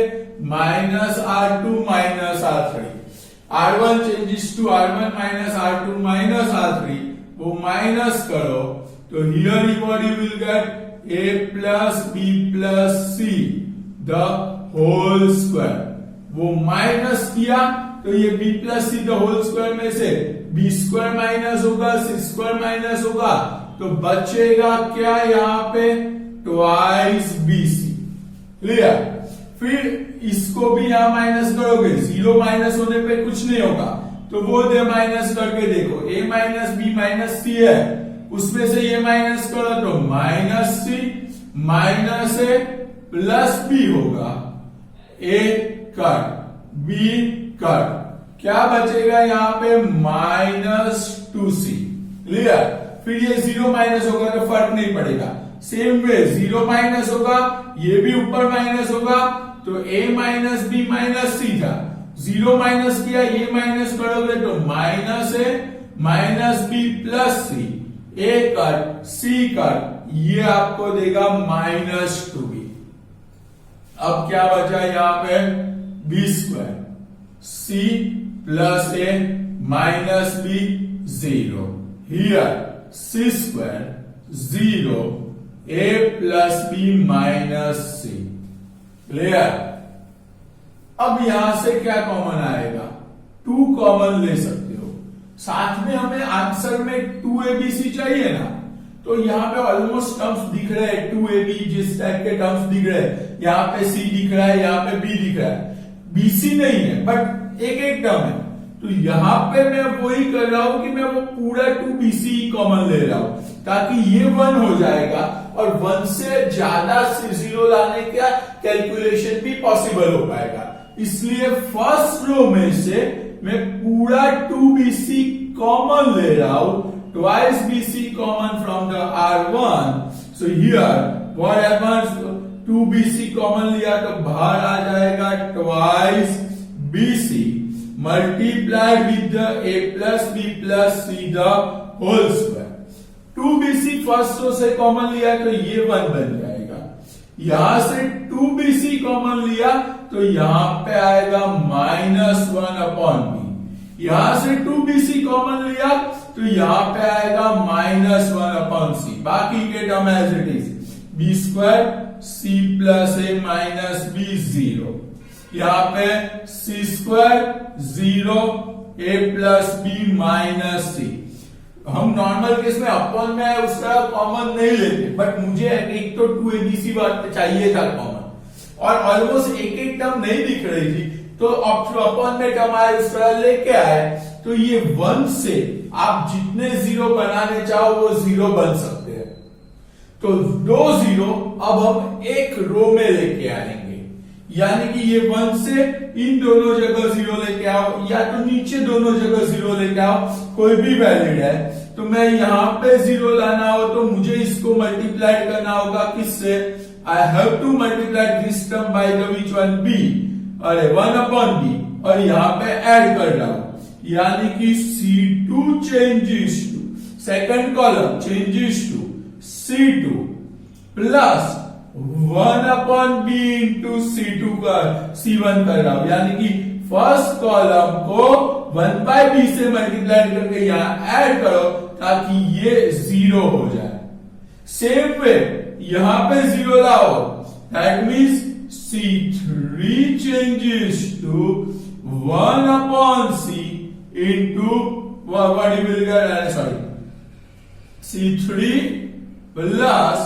minus R2 minus R3। R1 changes to R1 minus R2 minus R3, वो माइनस करो तो here what you will get a plus b plus c the whole square. वो माइनस किया तो ये b plus C the whole square में से b square minus होगा, c स्क्वायर माइनस होगा, तो बचेगा क्या यहाँ पे, ट्वाइस bc। क्लियर? फिर इसको भी यहाँ माइनस करोगे, जीरो माइनस होने पे कुछ नहीं होगा, तो वो दे माइनस करके देखो, a minus b minus c है, उसमें से ये माइनस करो तो minus c minus a plus b होगा, a कट b कट, क्या बचेगा यहाँ पे, माइनस 2c। क्लियर? फिर ये जीरो माइनस होगा तो फर्क नहीं पड़ेगा। सेम वे जीरो माइनस होगा, ये भी ऊपर माइनस होगा, तो a minus B minus c था, जीरो माइनस किया, ये माइनस करोगे तो minus a minus B plus c, a cut c cut, ये आपको देगा माइनस 2b। अब क्या बचा यहाँ पे, b square c plus a minus b zero, here c square zero, a plus b minus c। Clear? अब यहां से क्या कॉमन आएगा, 2 कॉमन ले सकते हो। साथ में हमें आंसर में 2abc चाहिए ना, तो यहाँ पे ऑलमोस्ट टर्म्स दिख रहे हैं, 2ab जिस टाइप के टर्म्स दिख रहे हैं, यहाँ पे c दिख रहा है, यहाँ पे b दिख रहा है, bc नहीं है बट एक एक टर्म है। तो यहां पे मैं वही कर रहा हूं कि मैं वो पूरा 2bc कॉमन ले रहा हूं, ताकि ये 1 हो जाएगा और 1 से ज्यादा जीरो लाने का कैलकुलेशन भी पॉसिबल हो पाएगा। इसलिए फर्स्ट रो में से मैं पूरा 2bc कॉमन ले रहा हूं, twice bc common from the R1। So here what happens, 2bc common लिया तो बाहर आ जाएगा twice bc multiplied with the a plus b plus c the whole square। 2bc first row से कॉमन लिया तो ये 1 बन जाएगा, यहां से 2bc कॉमन लिया तो यहां पे आएगा माइनस 1 अपॉन b। यहां से 2bc कॉमन लिया तो यहां पे आएगा माइनस 1 अपॉन c। बाकी के term as it is, b square c plus a minus b zero, यहाँ पे c square zero, a plus b minus c. हम नॉर्मल केस में अपॉन में है उसका कॉमन नहीं लेते, बट मुझे एक तो 2abc बात चाहिए था कॉमन, और ऑलमोस्ट एक एक टर्म नहीं दिख रही थी, तो अपॉन में टर्म आए उसका लेके आए, तो ये 1 से आप जितने जीरो बनाने चाहो वो जीरो बन सकते हैं। तो 2 जीरो अब हम एक रो में लेके आएंगे, यानी कि ये 1 से इन दोनों जगह जीरो लेके आओ, या तो नीचे दोनों जगह जीरो लेके आओ, कोई भी वैलिड है। तो मैं यहां पे जीरो लाना हो तो मुझे इसको मल्टीप्लाई करना होगा किससे, I have to multiply this term by the which one, b, अरे 1 अपॉन बी, और यहां पे ऐड कर रहा हूं, यानी कि C2 changes to, second column changes to C2 plus 1 upon b into C2 का C1 कर रहा हूं, यानी कि फर्स्ट कॉलम को 1/b से मल्टीप्लाई करके यहां ऐड करो ताकि ये 0 हो जाए। सेम वे यहां पे 0 लाओ, that means C3 changes to 1/c into what you will get, sorry, C3 plus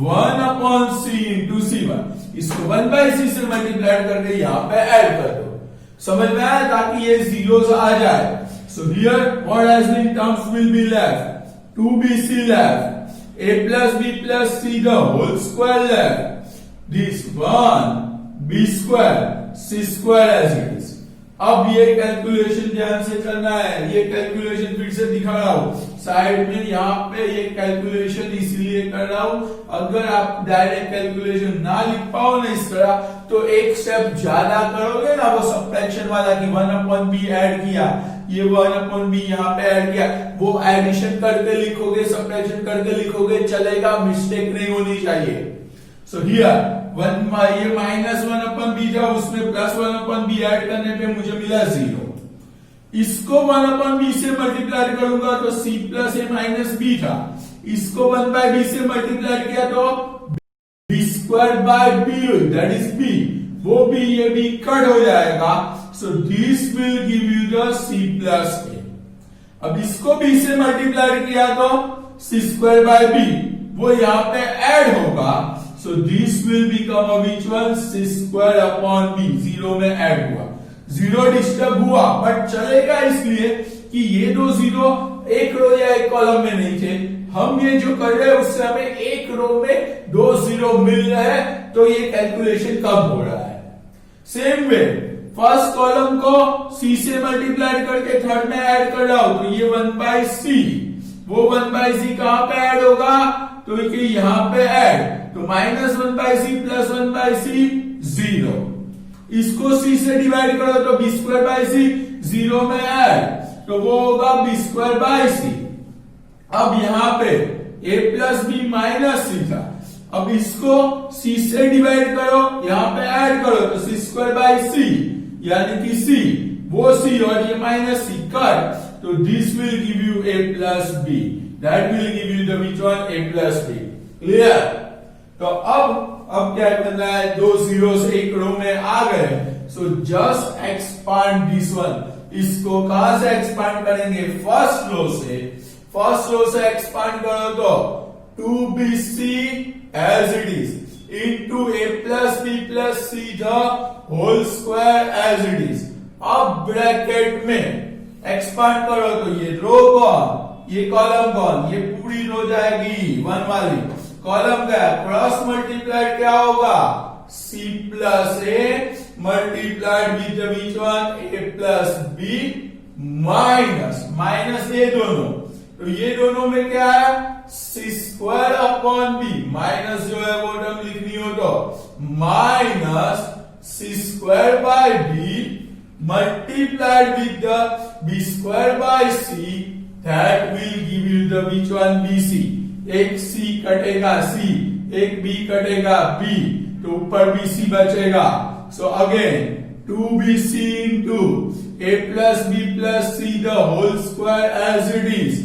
1/c into C1। इसको 1/c से मल्टीप्लाई करके यहां पे ऐड कर दो। समझ में आया, ताकि ये जीरोस आ जाए। So here what as in terms will be left, 2bc left, a plus b plus c the whole square left, this 1b square c square as it is। अब ये कैलकुलेशन ध्यान से करना है, ये कैलकुलेशन फिर से दिखा रहा हूं साइड में, यहाँ पे ये कैलकुलेशन इसलिए कर रहा हूं, अगर आप डायरेक्ट कैलकुलेशन ना लिख पाओ ना इस तरह, तो एक स्टेप ज्यादा करोगे ना, वो सब्ट्रैक्शन वाला कि 1/b ऐड किया, ये 1/b यहाँ पे ऐड किया, वो एडिशन करके लिखोगे, सब्ट्रैक्शन करके लिखोगे, चलेगा, मिस्टेक नहीं होनी चाहिए। सो हियर ये -1/b था, उसमें +1/b ऐड करने पे मुझे मिला 0। इसको 1/b से मल्टीप्लाई करूंगा तो c plus a minus b था, इसको 1/b से मल्टीप्लाई किया तो b²/b, दैट इज b, वो b ये b कट हो जाएगा। So this will give you the c plus a। अब इसको b से मल्टीप्लाई किया तो c²/b, वो यहां पे ऐड होगा। So this will become a which one, c²/b, 0 में ऐड हुआ, 0 डिस्टर्ब हुआ बट चलेगा, इसलिए कि ये दो 0 एक रो या एक कॉलम में नहीं थे, हम ये जो कर रहे हैं उससे हमें एक रो में 2 0 मिल रहे हैं, तो ये कैलकुलेशन कम हो रहा है। सेम वे फर्स्ट कॉलम को c से मल्टीप्लाई करके थर्ड में ऐड कर रहा हूं, तो ये 1/c, वो 1/c कहां पे ऐड होगा, तो ये यहां पे ऐड, तो -1/c प्लस 1/c 0, इसको c से डिवाइड करो तो b²/c, 0 में ऐड, तो वो होगा b²/c। अब यहां पे a plus b minus c था, अब इसको c से डिवाइड करो, यहां पे ऐड करो तो c²/c, यानी कि c, वो c और ये माइनस c कट, तो this will give you a plus b, that will give you the which one, a plus b। Clear? तो अब क्या करना है, 2 zeros एक रो में आ गए, so just expand this one, इसको कहां से एक्सपांड करेंगे, फर्स्ट रो से एक्सपांड करो तो 2bc as it is into a plus b plus c the whole square as it is. अब ब्रैकेट में एक्सपांड करो तो ये रो कौन, ये कॉलम कौन, ये पूरी रो जाएगी 1 वाली, कॉलम का क्रॉस मल्टीप्लाइड क्या होगा, c plus a multiplied with the which one, a plus b minus ये दोनों, तो ये दोनों में क्या है, c²/b, माइनस जो है वो टर्म लिखनी हो तो minus c²/b multiplied with the b²/c, that will give you the which one, bc। एक c कटेगा c, एक b कटेगा b, तो ऊपर bc बचेगा। So again 2bc into a plus b plus c the whole square as it is।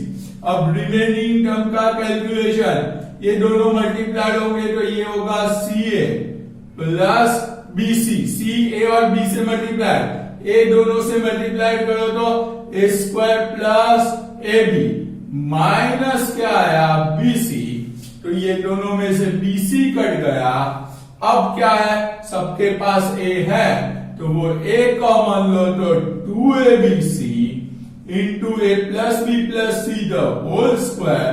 अब remaining term का calculation, ये दोनों मल्टीप्लाइड होंगे तो ये होगा ca plus bc, c a और b से मल्टीप्लाइड, ए दोनों से मल्टीप्लाई करो तो a² प्लस ab माइनस क्या आया, bc, तो ये दोनों में से bc कट गया। अब क्या है, सबके पास a है तो वो a कॉमन लो तो 2abc into a plus b plus c the whole square,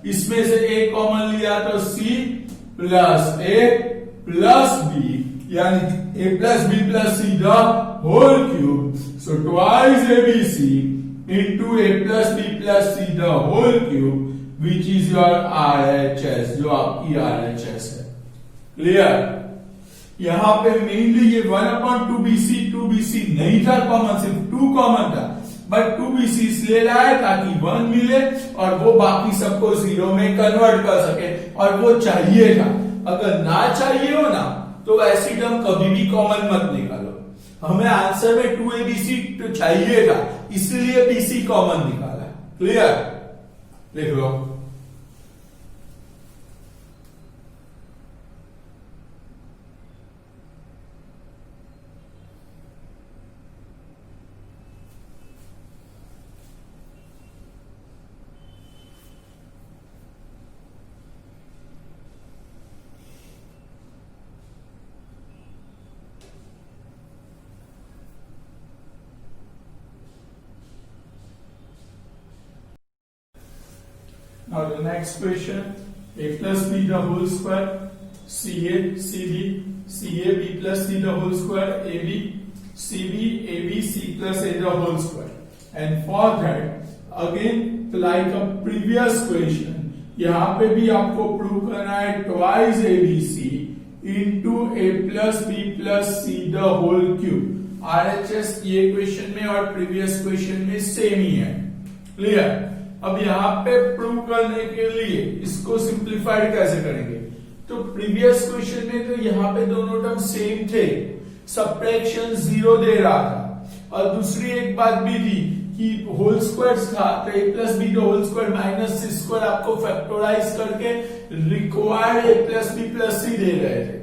इसमें से a कॉमन लिया तो c plus a plus b, यानी a plus b plus c the whole cube. So twice abc into a plus b plus c the whole cube which is your RHS, जो आपकी RHS है। Clear? यहां पे mainly ये 1/2bc नहीं था common, सिर्फ 2 कॉमन था, बट 2bc इसलिए लाया ताकि 1 मिले और वो बाकी सबको 0 में कन्वर्ट कर सके, और वो चाहिए था। अगर ना चाहिए हो ना तो ऐसी टर्म कभी भी कॉमन मत निकालो, हमें आंसर में 2abc तो चाहिएगा, इसलिए bc कॉमन निकाला। क्लियर, लिख लो। Now the next question, a plus b the whole square, ca, cb, cab plus c the whole square, ab, cb, abc plus a the whole square. And for that, again like a previous question, यहाँ पे भी आपको prove करना है twice abc into a plus b plus c the whole cube. RHS ये question में और previous question में सेम ही है। क्लियर, अब यहाँ पे प्रूव करने के लिए इसको सिंप्लीफाइड कैसे करेंगे? तो प्रीवियस क्वेश्चन में तो यहाँ पे दोनों टर्म सेम थे, सब्ट्रैक्शन 0 दे रहा था, और दूसरी एक बात भी थी कि होल स्क्वायर था, तो a plus B whole square minus C square आपको फैक्टराइज करके required a plus B plus सी दे रहे थे।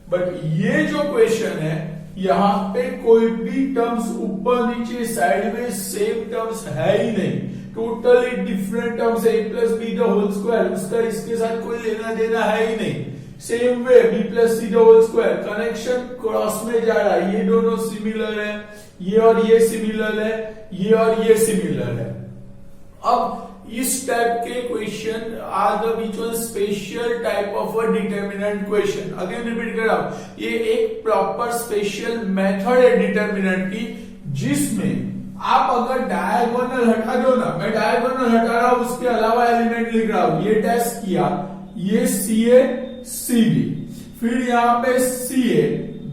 बट ये जो क्वेश्चन है, यहाँ पे कोई भी टर्म्स ऊपर नीचे साइडवेज सेम टर्म्स है ही नहीं, टोटली डिफरेंट टर्म्स है। a plus B whole square, उसका इसके साथ कोई लेना देना है ही नहीं। Same way b plus c whole square, connection cross में जा रहा है, ये दोनों सिमिलर है, ये और ये सिमिलर है, ये और ये सिमिलर है। अब इस टाइप के question are the which one special type of a determinant question. Again repeat कर रहा हूं, ये एक प्रॉपर स्पेशल मेथड है डिटर्मिनेंट की, जिसमें आप अगर डायगोनल हटा दो ना, मैं डायगोनल हटा रहा हूं, उसके अलावा एलिमेंट लिख रहा हूं, ये टेस्ट किया, ये सी ए सी बी, फिर यहाँ पे सी ए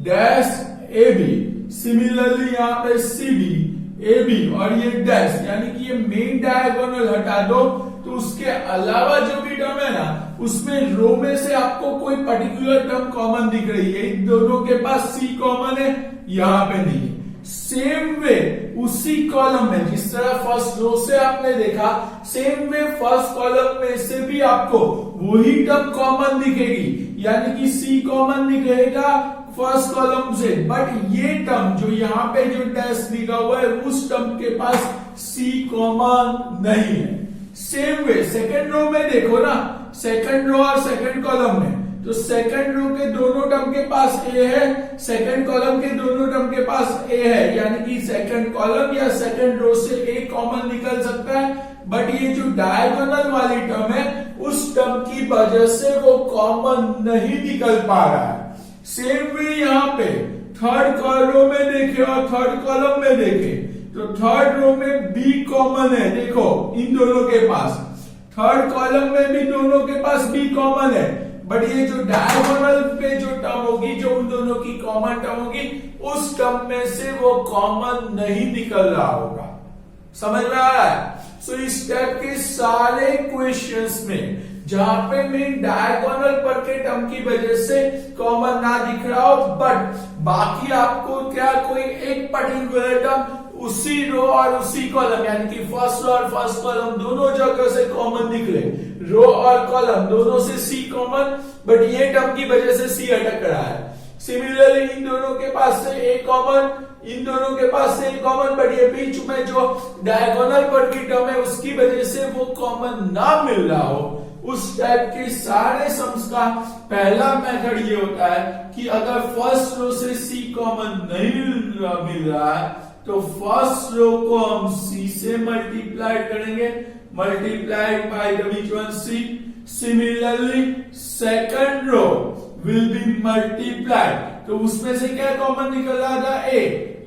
डैश ए बी, सिमिलरली यहाँ पे सी बी ए बी और ये डैश, यानी कि ये मेन डायगोनल हटा दो, तो उसके अलावा जो भी टर्म है ना, उसमें रो में से आपको कोई पर्टिकुलर टर्म कॉमन दिख रही है, इन दोनों के पास सी कॉमन है, यहाँ पे नहीं है। सेम वे उसी कॉलम में, जिस तरह फर्स्ट रो से आपने देखा, सेम वे फर्स्ट कॉलम में से भी आपको वही टर्म कॉमन दिखेगी, यानी कि सी कॉमन दिखेगा फर्स्ट कॉलम से, बट ये टर्म जो यहाँ पे जो डैश लिखा हुआ है, उस टर्म के पास सी कॉमन नहीं है। सेम वे सेकंड रो में देखो ना, सेकंड रो और सेकंड कॉलम में, तो सेकंड रो के दोनों टर्म के पास ए है, सेकंड कॉलम के दोनों टर्म के पास ए है, यानी कि सेकंड कॉलम या सेकंड रो से ए कॉमन निकल सकता है, बट ये जो डायगोनल वाली टर्म है, उस टर्म की वजह से वो कॉमन नहीं निकल पा रहा है। सेम वे यहाँ पे थर्ड रो में देखे और थर्ड कॉलम में देखे, तो थर्ड रो में बी कॉमन है, देखो इन दोनों के पास, थर्ड कॉलम में भी दोनों के पास बी कॉमन है, बट ये जो डायगोनल पे जो टर्म होगी, जो उन दोनों की कॉमन टर्म होगी, उस टर्म में से वो कॉमन नहीं निकल रहा होगा। समझ में आ रहा है? सो इस टाइप के सारे क्वेश्चंस में जहां पे मैं डायगोनल पर के टर्म की वजह से कॉमन ना दिख रहा हो, बट बाकी आपको क्या कोई एक पर्टिकुलर टर्म उसी रो और उसी कॉलम, यानी कि फर्स्ट रो और फर्स्ट कॉलम दोनों जगह से कॉमन निकले, रो और कॉलम दोनों से सी कॉमन, बट ये टर्म की वजह से सी अटक रहा है। सिमिलरली इन दोनों के पास से ए कॉमन, इन दोनों के पास से ए कॉमन, बट ये बीच में जो डायगोनल पर की टर्म है, उसकी वजह से वो कॉमन ना मिल रहा हो। उस टाइप के सारे सम्स का पहला मेथड ये होता है कि अगर फर्स्ट रो से सी कॉमन नहीं मिल रहा है, तो फर्स्ट रो को हम सी से मल्टीप्लाई करेंगे, multiplied by the which one c. Similarly second row will be multiplied, तो उसमें से क्या कॉमन निकल रहा था? ए,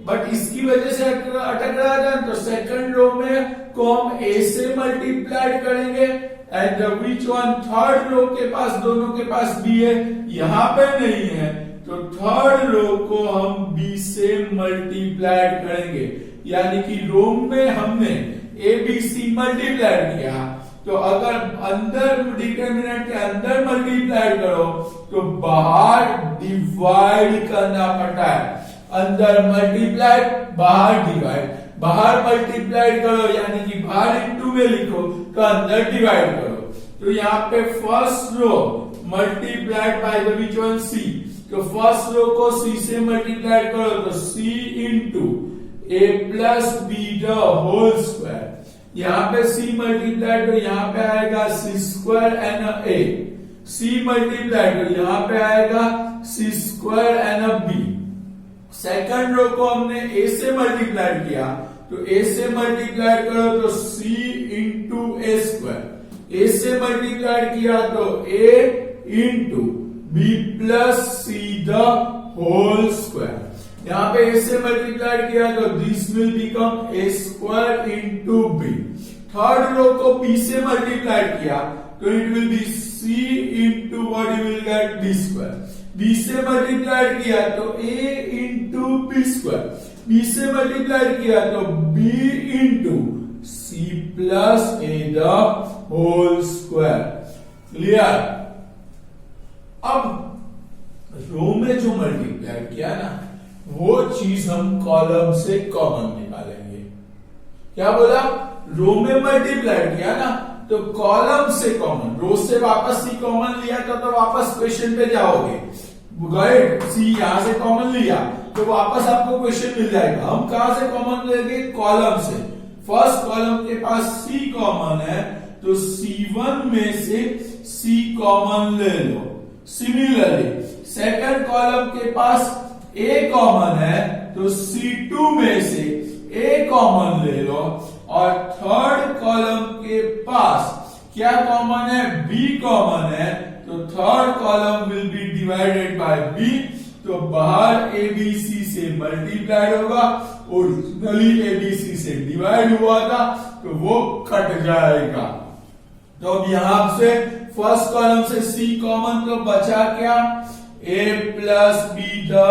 बट इसकी वजह से अटक रहा था, तो सेकंड रो में को हम ए से मल्टीप्लाइड करेंगे, and the which one third row के पास दोनों के पास बी है, यहां पे नहीं है, तो थर्ड रो को हम बी से मल्टीप्लाइड करेंगे, यानी कि रो में हमने ए बी सी मल्टीप्लाइड किया, तो अगर अंदर डिटर्मिनेंट के अंदर मल्टीप्लाइड करो तो बाहर डिवाइड करना पड़ता है। अंदर मल्टीप्लाइड, बाहर डिवाइड। बाहर मल्टीप्लाइड करो यानी कि बाहर इनटू में लिखो तो अंदर डिवाइड करो। तो यहाँ पे first row multiplied by the which one C, तो फर्स्ट रो को सी से मल्टीप्लाइड करो तो C into A plus B the whole square. यहाँ पे सी मल्टीप्लाइड तो यहाँ पे आएगा C square and A, C multiplied तो यहाँ पे आएगा C square and B. Second row को हमने ए से मल्टीप्लाइड किया तो ए से मल्टीप्लाइड करो तो सी इंटू ए स्क्वायर। ए से मल्टीप्लाइड किया तो A into B plus C the whole square. यहाँ पे ए से मल्टीप्लाइड किया तो this will become A square into B. Third row को बी से मल्टीप्लाइड किया तो it will be C into what you will get B square. B से मल्टीप्लाइड किया तो A into B square. B से मल्टीप्लाइड किया तो B into C plus A the whole square. Clear? अब रो में जो मल्टीप्लाइड किया ना वो चीज हम कॉलम से कॉमन निकालेंगे। क्या बोला? रो में मल्टीप्लाइड किया ना तो कॉलम से कॉमन, रो से वापस सी कॉमन लिया तो वापस क्वेश्चन पे जाओगे। गए सी यहां से कॉमन लिया तो वापस आपको क्वेश्चन मिल जाएगा। हम कहां से कॉमन लेंगे? कॉलम से। फर्स्ट कॉलम के पास सी कॉमन है तो C1 में से C कॉमन ले लो। सिमिलरली सेकंड कॉलम के पास A कॉमन है तो C2 में से A कॉमन ले लो। और थर्ड कॉलम के पास क्या कॉमन है? B कॉमन है तो third column will B divided by B। तो बाहर ABC से मल्टीप्लाइड होगा, ओरिजिनली ABC से डिवाइड हुआ था तो वो कट जाएगा। तो अब यहां से फर्स्ट कॉलम से C कॉमन तो बचा क्या? A plus B the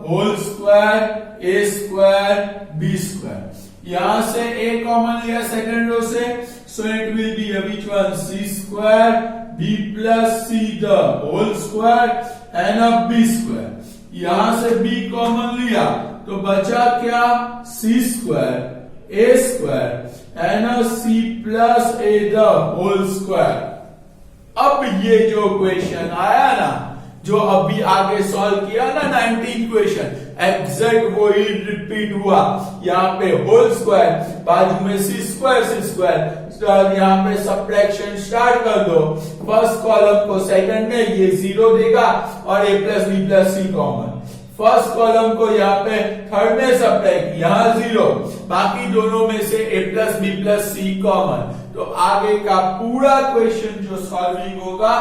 whole square, A square B square. यहां से A कॉमन लिया सेकंड रो से, so it will be which one? C square B plus C the whole square and B square. यहां से B common लिया तो बचा क्या? C square A square and C plus A the whole square. अब ये जो क्वेश्चन आया ना, जो अभी आगे सॉल्व किया ना 19 क्वेश्चन, एग्जैक्ट वो ही रिपीट हुआ। यहाँ पे होल स्क्वायर, बाजू में सी स्क्वायर, यहाँ पे सब्ट्रैक्शन स्टार्ट कर दो। फर्स्ट कॉलम को सेकंड में ये 0 देगा और a plus B plus c common. First column को यहाँ पे थर्ड में सब्ट्रैक्ट, यहाँ 0, बाकी दोनों में से a plus B plus c common. तो आगे का पूरा क्वेश्चन जो सॉल्विंग होगा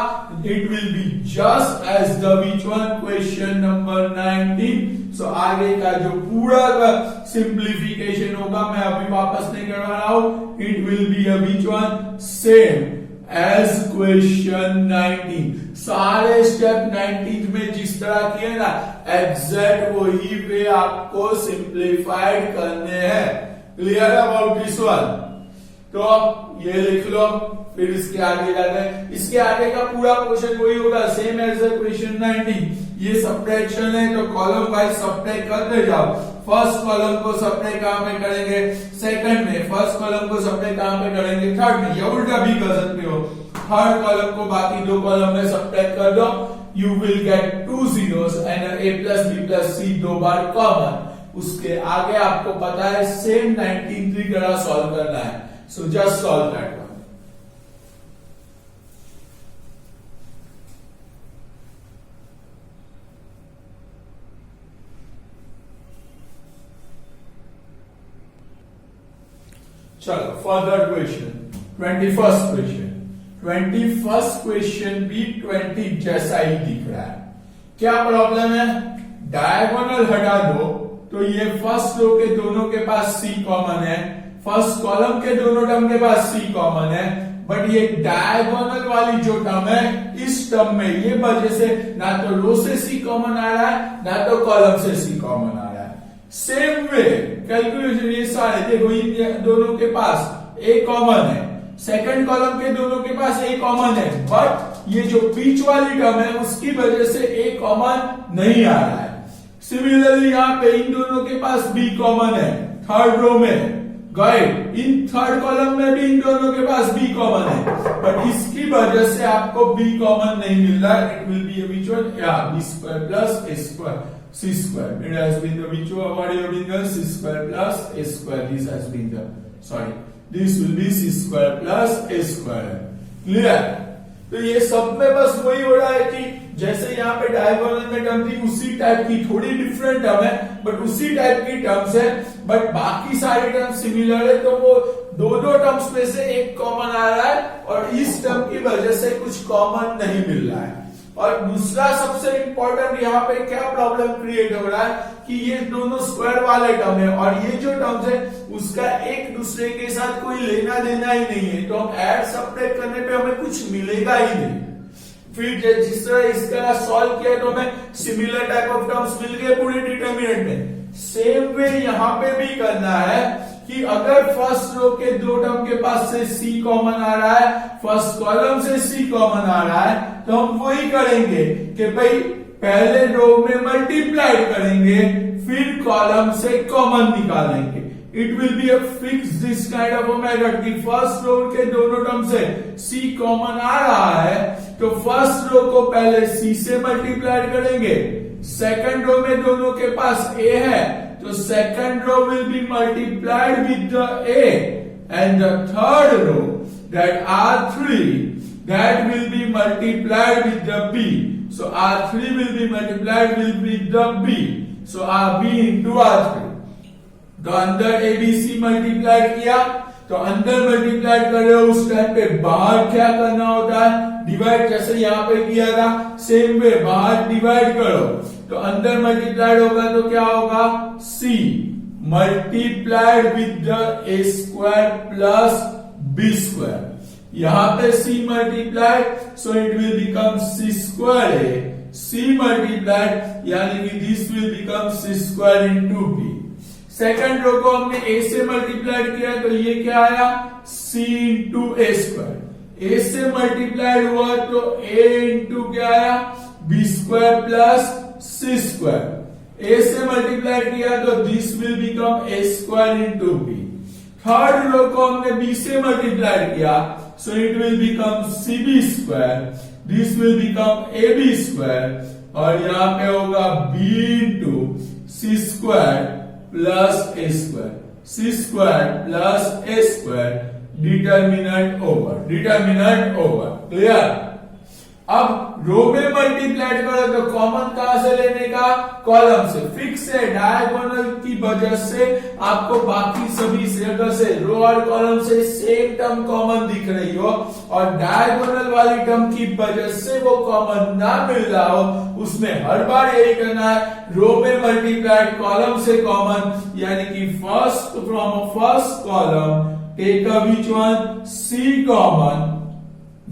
it will be just as the which one? Question number 19। So आगे का जो पूरा का सिंप्लीफिकेशन होगा मैं अभी वापस नहीं करवा रहा हूं, it will be a which one? Same as question 19। सारे स्टेप 19 में जिस तरह किए ना एग्जैक्ट वही वे आपको सिंप्लीफाइड करने हैं। Clear about this one? तो ये लिख लो, फिर इसके आगे जाते हैं। इसके आगे का पूरा क्वेश्चन वही होगा, सेम एज क्वेश्चन 19। ये सब्ट्रैक्शन है तो कॉलम वाइज सब्ट्रैक्ट करते जाओ। फर्स्ट कॉलम को सब्ट्रैक्ट कहां पे करेंगे? सेकंड में। फर्स्ट कॉलम को सब्ट्रैक्ट कहां पे करेंगे? थर्ड में। या उल्टा भी कर सकते हो, थर्ड कॉलम को बाकी दो कॉलम में सब्ट्रैक्ट कर दो। You will get 2 zeros and a plus B plus c 2 बार कॉमन। उसके आगे आपको पता है सेम 19 की तरह सॉल्व करना है। So just solve that one. चलो further question, 21st question. 21st question भी 20 जैसा ही दिख रहा है। क्या प्रॉब्लम है? डायगोनल हटा दो तो ये फर्स्ट रो के दोनों के पास C कॉमन है, फर्स्ट कॉलम के दोनों टर्म के पास C कॉमन है, बट ये डायगोनल वाली जो टर्म है इस टर्म में ये वजह से ना तो रो से C कॉमन आ रहा है ना तो कॉलम से C कॉमन आ रहा है। सेम वे कैलकुलेशन ये सारे देखो, इन दोनों के पास A कॉमन है, सेकंड कॉलम के दोनों के पास A कॉमन है, बट ये जो बीच वाली टर्म है उसकी वजह से A कॉमन नहीं आ रहा है। सिमिलरली यहाँ पे इन दोनों के पास b कॉमन है थर्ड रो में, गाइड इन थर्ड कॉलम में भी इन दोनों के पास b कॉमन है, बट इसकी वजह से आपको b कॉमन नहीं मिल रहा है. It will be which one? Yeah, b square plus a square c square. It has been the which one? What have been the c square plus a square. This has been the sorry. This will be c square plus a square. Clear? तो ये सब में बस वही हो रहा है कि जैसे यहाँ पे डायगोनल में टर्म थी उसी टाइप की, थोड़ी डिफरेंट टर्म है बट उसी टाइप की टर्म्स है, बट बाकी सारे टर्म सिमिलर है. तो वो दो टर्म्स में से एक कॉमन आ रहा है और इस टर्म की वजह से कुछ कॉमन नहीं मिल रहा है. और दूसरा सबसे इंपॉर्टेंट यहाँ पे क्या प्रॉब्लम क्रिएट हो रहा है कि ये दोनों स्क्वायर वाले टर्म है और ये जो टर्म्स है उसका एक दूसरे के साथ कोई लेना देना ही नहीं है. तो हम ऐड सब्ट्रैक्ट करने पे हमें कुछ मिलेगा ही नहीं. फिर जिस तरह इसका सॉल्व किया तो हमें सिमिलर टाइप ऑफ टर्म्स मिल गए पूरे डिटरमिनेंट में. सेम वे यहाँ पे भी करना है कि अगर फर्स्ट रो के दो टर्म के पास से c कॉमन आ रहा है, फर्स्ट कॉलम से c कॉमन आ रहा है, तो हम वही करेंगे कि भाई पहले रो में मल्टीप्लाई करेंगे फिर कॉलम से कॉमन निकालेंगे. It will be a fix this kind of method कि फर्स्ट रो के दोनों टर्म से c कॉमन आ रहा है तो फर्स्ट रो को पहले c से मल्टीप्लाई करेंगे, सेकंड रो में दोनों के पास a है तो second row will be multiplied with the a and the third row that R3 that will be multiplied with the b. So R3 will be multiplied with the b. So B into R3. तो अंदर ABC multiply किया तो अंदर multiply कर रहे हो उस time पे बाहर क्या करना होता है, डिवाइड. जैसे यहाँ पे किया था सेम वे बाहर डिवाइड करो तो अंदर मल्टीप्लाइड होगा तो क्या होगा c multiplied with the a square plus b square. यहां पे c multiplied so it will become c square a, c multiplied यानी कि this will become c square into b. Second row को हमने a से मल्टीप्लाइड किया तो ये क्या आया c into a square. a से मल्टीप्लाइड हुआ तो a इंटू क्या आया b square plus c square. a से मल्टीप्लाई किया तो this will become a square into b. Third row को हमने b से मल्टीप्लाई किया so it will become cb square, this will become ab square और यहाँ पे होगा b into c square plus a square, c square plus a square. Determinant over. Clear? अब रो में मल्टीप्लाई करो तो कॉमन कहां से लेने का, कॉलम से. फिक्स है डायगोनल की वजह से आपको बाकी सभी जगह से रो और कॉलम से सेम टर्म कॉमन दिख रही हो और डायगोनल वाली टर्म की वजह से वो कॉमन ना मिल रहा हो, उसमें हर बार यही करना है रो में मल्टीप्लाई कॉलम से कॉमन, यानी कि first from first column take a which one c common,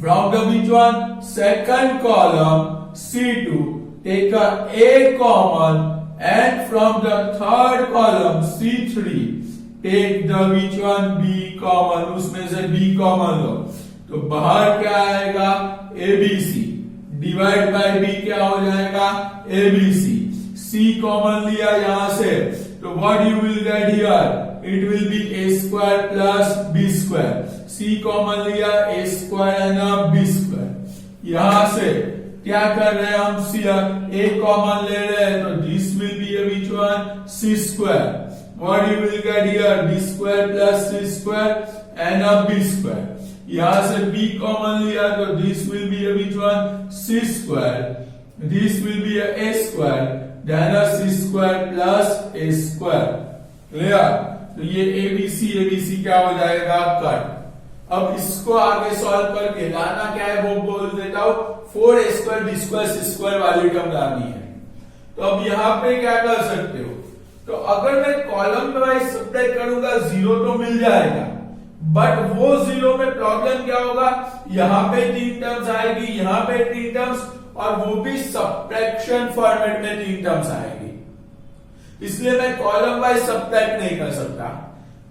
from the which one second column C2 take a common and from the third column C3 take the which one b common. उसमें से b common लो तो बाहर क्या आएगा ABC divide by b क्या हो जाएगा ABC. c common लिया यहां से तो what you will get here, it will be a square plus b square. c common लिया a square and b square. यहां से क्या कर रहे हैं हम a कॉमन ले रहे हैं तो this will be which one c square. what you will get here b square plus c square and b square. यहां से b कॉमन लिया तो this will be which one c square, this will be a square then c square plus a square. Clear? तो ये ABC क्या हो जाएगा cut. अब इसको आगे सॉल्व करके लाना क्या है वो बोल देता हूं 4a square b square c square वाली टर्म लानी है. तो अब यहाँ पे क्या कर सकते हो, तो अगर मैं कॉलम वाइज सब्ट्रैक्ट करूंगा जीरो तो मिल जाएगा, बट वो जीरो में प्रॉब्लम क्या होगा, यहाँ पे 3 टर्म्स आएगी, यहाँ पे 3 टर्म्स और वो भी सब्ट्रैक्शन फॉर्मेट में 3 टर्म्स आएगी. इसलिए मैं कॉलम वाइज सब्ट्रैक्ट नहीं कर सकता.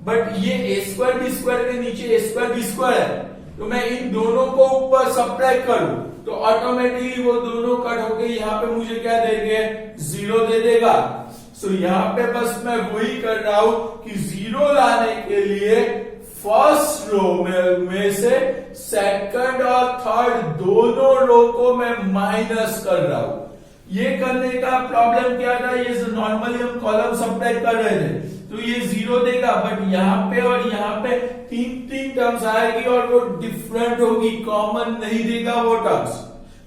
बट ये a स्क्वायर बी स्क्वायर के नीचे a स्क्वायर बी स्क्वायर है तो मैं इन दोनों को ऊपर सब्ट्रैक्ट करूं तो ऑटोमेटिकली वो दोनों कट होके यहाँ पे मुझे क्या देंगे, 0 दे देगा। सो यहाँ पे बस मैं वही कर रहा हूं कि 0 लाने के लिए फर्स्ट रो में से सेकंड और थर्ड दोनों रो को मैं माइनस कर रहा हूं। ये करने का प्रॉब्लम क्या था, ये नॉर्मली हम कॉलम सब्ट्रैक्ट कर रहे थे तो ये 0 देगा, बट यहाँ पे और यहाँ पे तीन टर्म्स आएगी और वो डिफरेंट होगी, कॉमन नहीं देगा वो टर्म्स।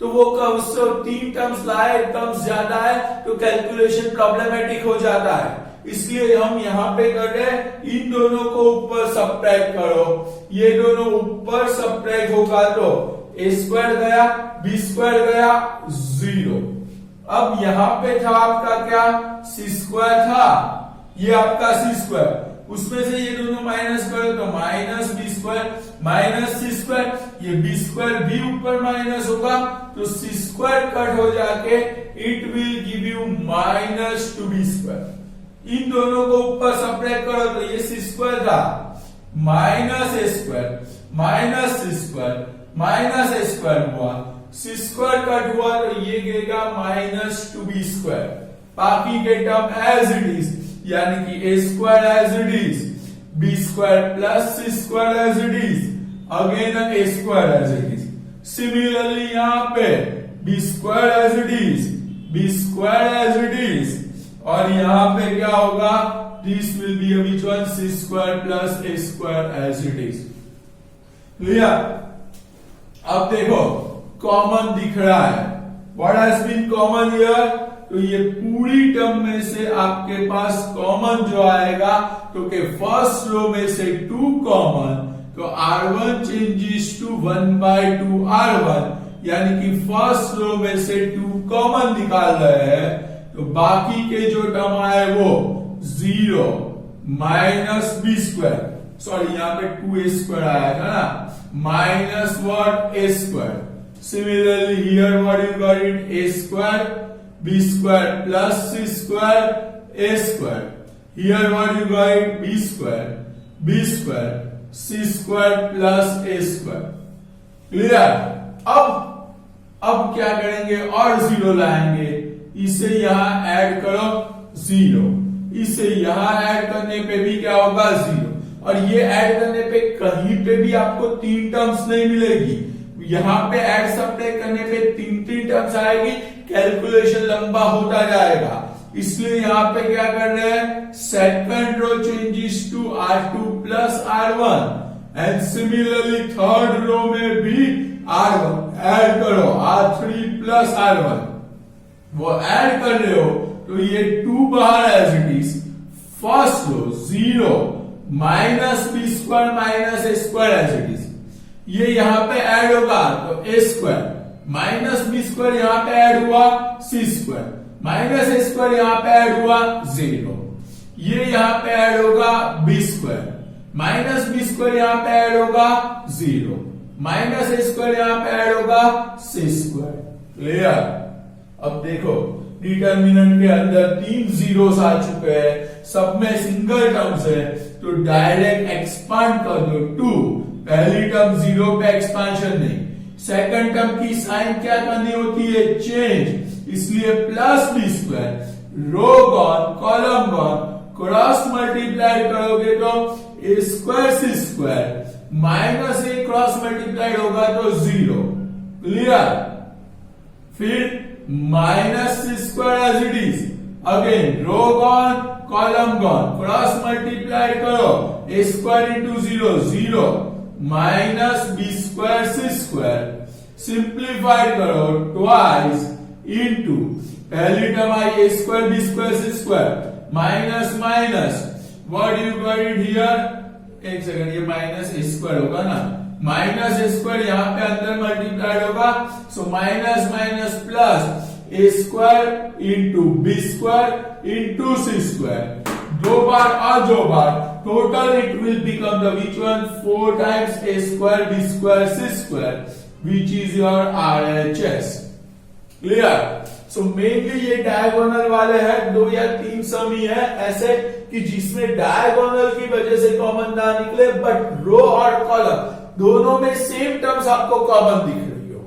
तो वो उससे 3 टर्म्स लाए, टर्म्स ज्यादा है तो कैलकुलेशन प्रॉब्लमेटिक हो जाता है। इसलिए हम यहाँ पे कर रहे हैं इन दोनों को ऊपर सब्ट्रैक्ट करो, ये दोनों ऊपर सब्ट्रैक्ट होगा तो a स्क्वायर गया, b स्क्वायर गया 0। अब यहाँ पे था आपका क्या, c स्क्वायर था, ये आपका c स्क्वायर, उसमें से ये दोनों माइनस करो तो minus b square minus c square, ये b स्क्वायर भी ऊपर माइनस होगा तो c स्क्वायर कट हो जाके it will give you minus 2b square. इन दोनों को ऊपर सब्ट्रैक्ट करो तो ये c स्क्वायर था minus a square minus c square minus a square हुआ, c स्क्वायर कट हुआ तो ये देगा माइनस 2b स्क्वायर। बाकी के टर्म एज इट इज, यानी कि a square as it is, b square plus c square as it is, again a square as it is. Similarly यहाँ पे b square as it is, b square as it is, और यहाँ पे क्या होगा, this will be which one, c square plus a square as it is. Clear? अब देखो common दिख रहा है, what has been common here, तो ये पूरी टर्म में से आपके पास कॉमन जो आएगा तो के फर्स्ट रो में से 2 कॉमन, तो r1 चेंजेस टू 1/2 r1, यानी कि फर्स्ट रो में से 2 कॉमन निकाल रहे हैं तो बाकी के जो टर्म आए वो 0 माइनस b स्क्वायर, सॉरी यहाँ पे 2a स्क्वायर आया था ना, minus what, a square. Similarly here what you got it, a square, b square plus c square, a square. Here what you got it, b square, c square plus a square. Clear? अब क्या करेंगे, और 0 लाएंगे, इसे यहां add करो 0, इसे यहां ऐड करने पे भी क्या होगा 0, और ये ऐड करने पे कहीं पे भी आपको 3 टर्म्स नहीं मिलेगी, यहाँ पे ऐड सब्ट्रैक्ट करने पे 3 टर्म्स आएगी, कैलकुलेशन लंबा होता जाएगा। इसलिए यहाँ पे क्या कर रहे हैं, second row changes to r2 plus r1 and similarly third row में भी r1 ऐड करो, r3 प्लस r1, वो ऐड कर रहे हो तो ये 2 बाहर as it is, first row 0 minus b square minus a square as it is, ये यहां पे ऐड होगा तो a square minus b square यहां पे ऐड हुआ, c square minus a square यहां पे ऐड हुआ 0, ये यहां पे ऐड होगा b square minus b square यहां पे ऐड होगा 0, माइनस a स्क्वायर यहां पे ऐड होगा c स्क्वायर। क्लियर? अब देखो डिटर्मिनेंट के अंदर 3 जीरोस आ चुके हैं, सब में सिंगल टर्म्स है तो डायरेक्ट एक्सपांड कर दो 2, पहली टर्म 0 पे एक्सपांशन नहीं, सेकंड टर्म की साइन क्या करनी होती है, चेंज, इसलिए plus b square, row gone column gone, cross multiply करोगे तो a square c square minus a cross multiply होगा तो 0। क्लियर? फिर minus c square as it is, again row gone column gone, cross multiply करो, a square into 0 0 minus b square c square, simplified करो twice into, पहली term I a square b square c square minus minus, what you got it here, एक second, ये minus a square होगा ना, minus a square यहाँ पे अंदर multiplied होगा, so minus minus plus a square into b square into c square, 2 बार और 2 बार, total it will become the which one, 4 times a square b square c square, which is your RHS. Clear? So mainly ये diagonal वाले हैं, 2 या 3 सम ही है ऐसे कि जिसमें diagonal की वजह से कॉमन ना निकले, बट रो और कॉलम दोनों में सेम टर्म्स आपको कॉमन दिख रही हो,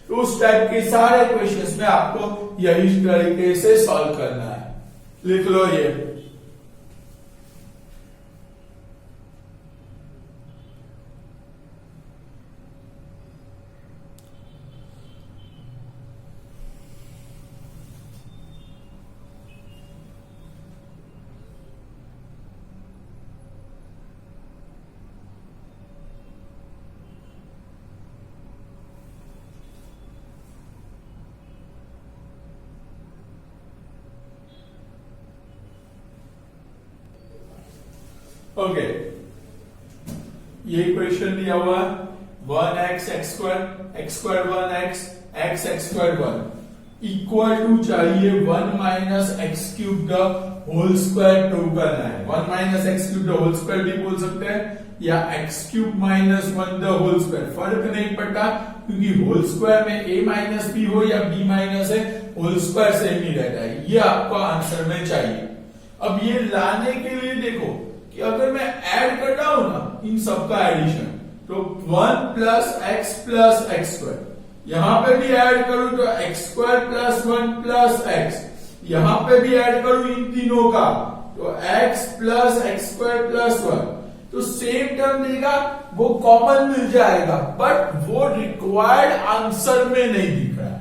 तो उस टाइप के सारे क्वेश्चंस में आपको यही तरीके से सॉल्व करना है। लिख लो ये। ओके, ये इक्वेशन दिया हुआ 1x x square 1x x square 1 equal to चाहिए 1 minus x cube the whole square 2 करना है। 1 minus x cube the whole square भी बोल सकते हैं या x cube minus 1 the whole square, फर्क नहीं पड़ता क्योंकि होल स्क्वायर में a माइनस बी हो या b माइनस है, होल स्क्वायर सेम ही रहता है। ये आपको आंसर में चाहिए। अब ये लाने के लिए देखो कि अगर मैं ऐड कर रहा हूं ना इन सबका एडिशन, तो 1 प्लस एक्स स्क्वायर, यहां पे भी ऐड करूं तो x square plus 1 plus x, यहां पे भी ऐड करूं इन तीनों का तो x plus x square plus 1, तो सेम टर्म देगा, वो कॉमन मिल जाएगा, बट वो रिक्वायर्ड आंसर में नहीं दिख रहा है।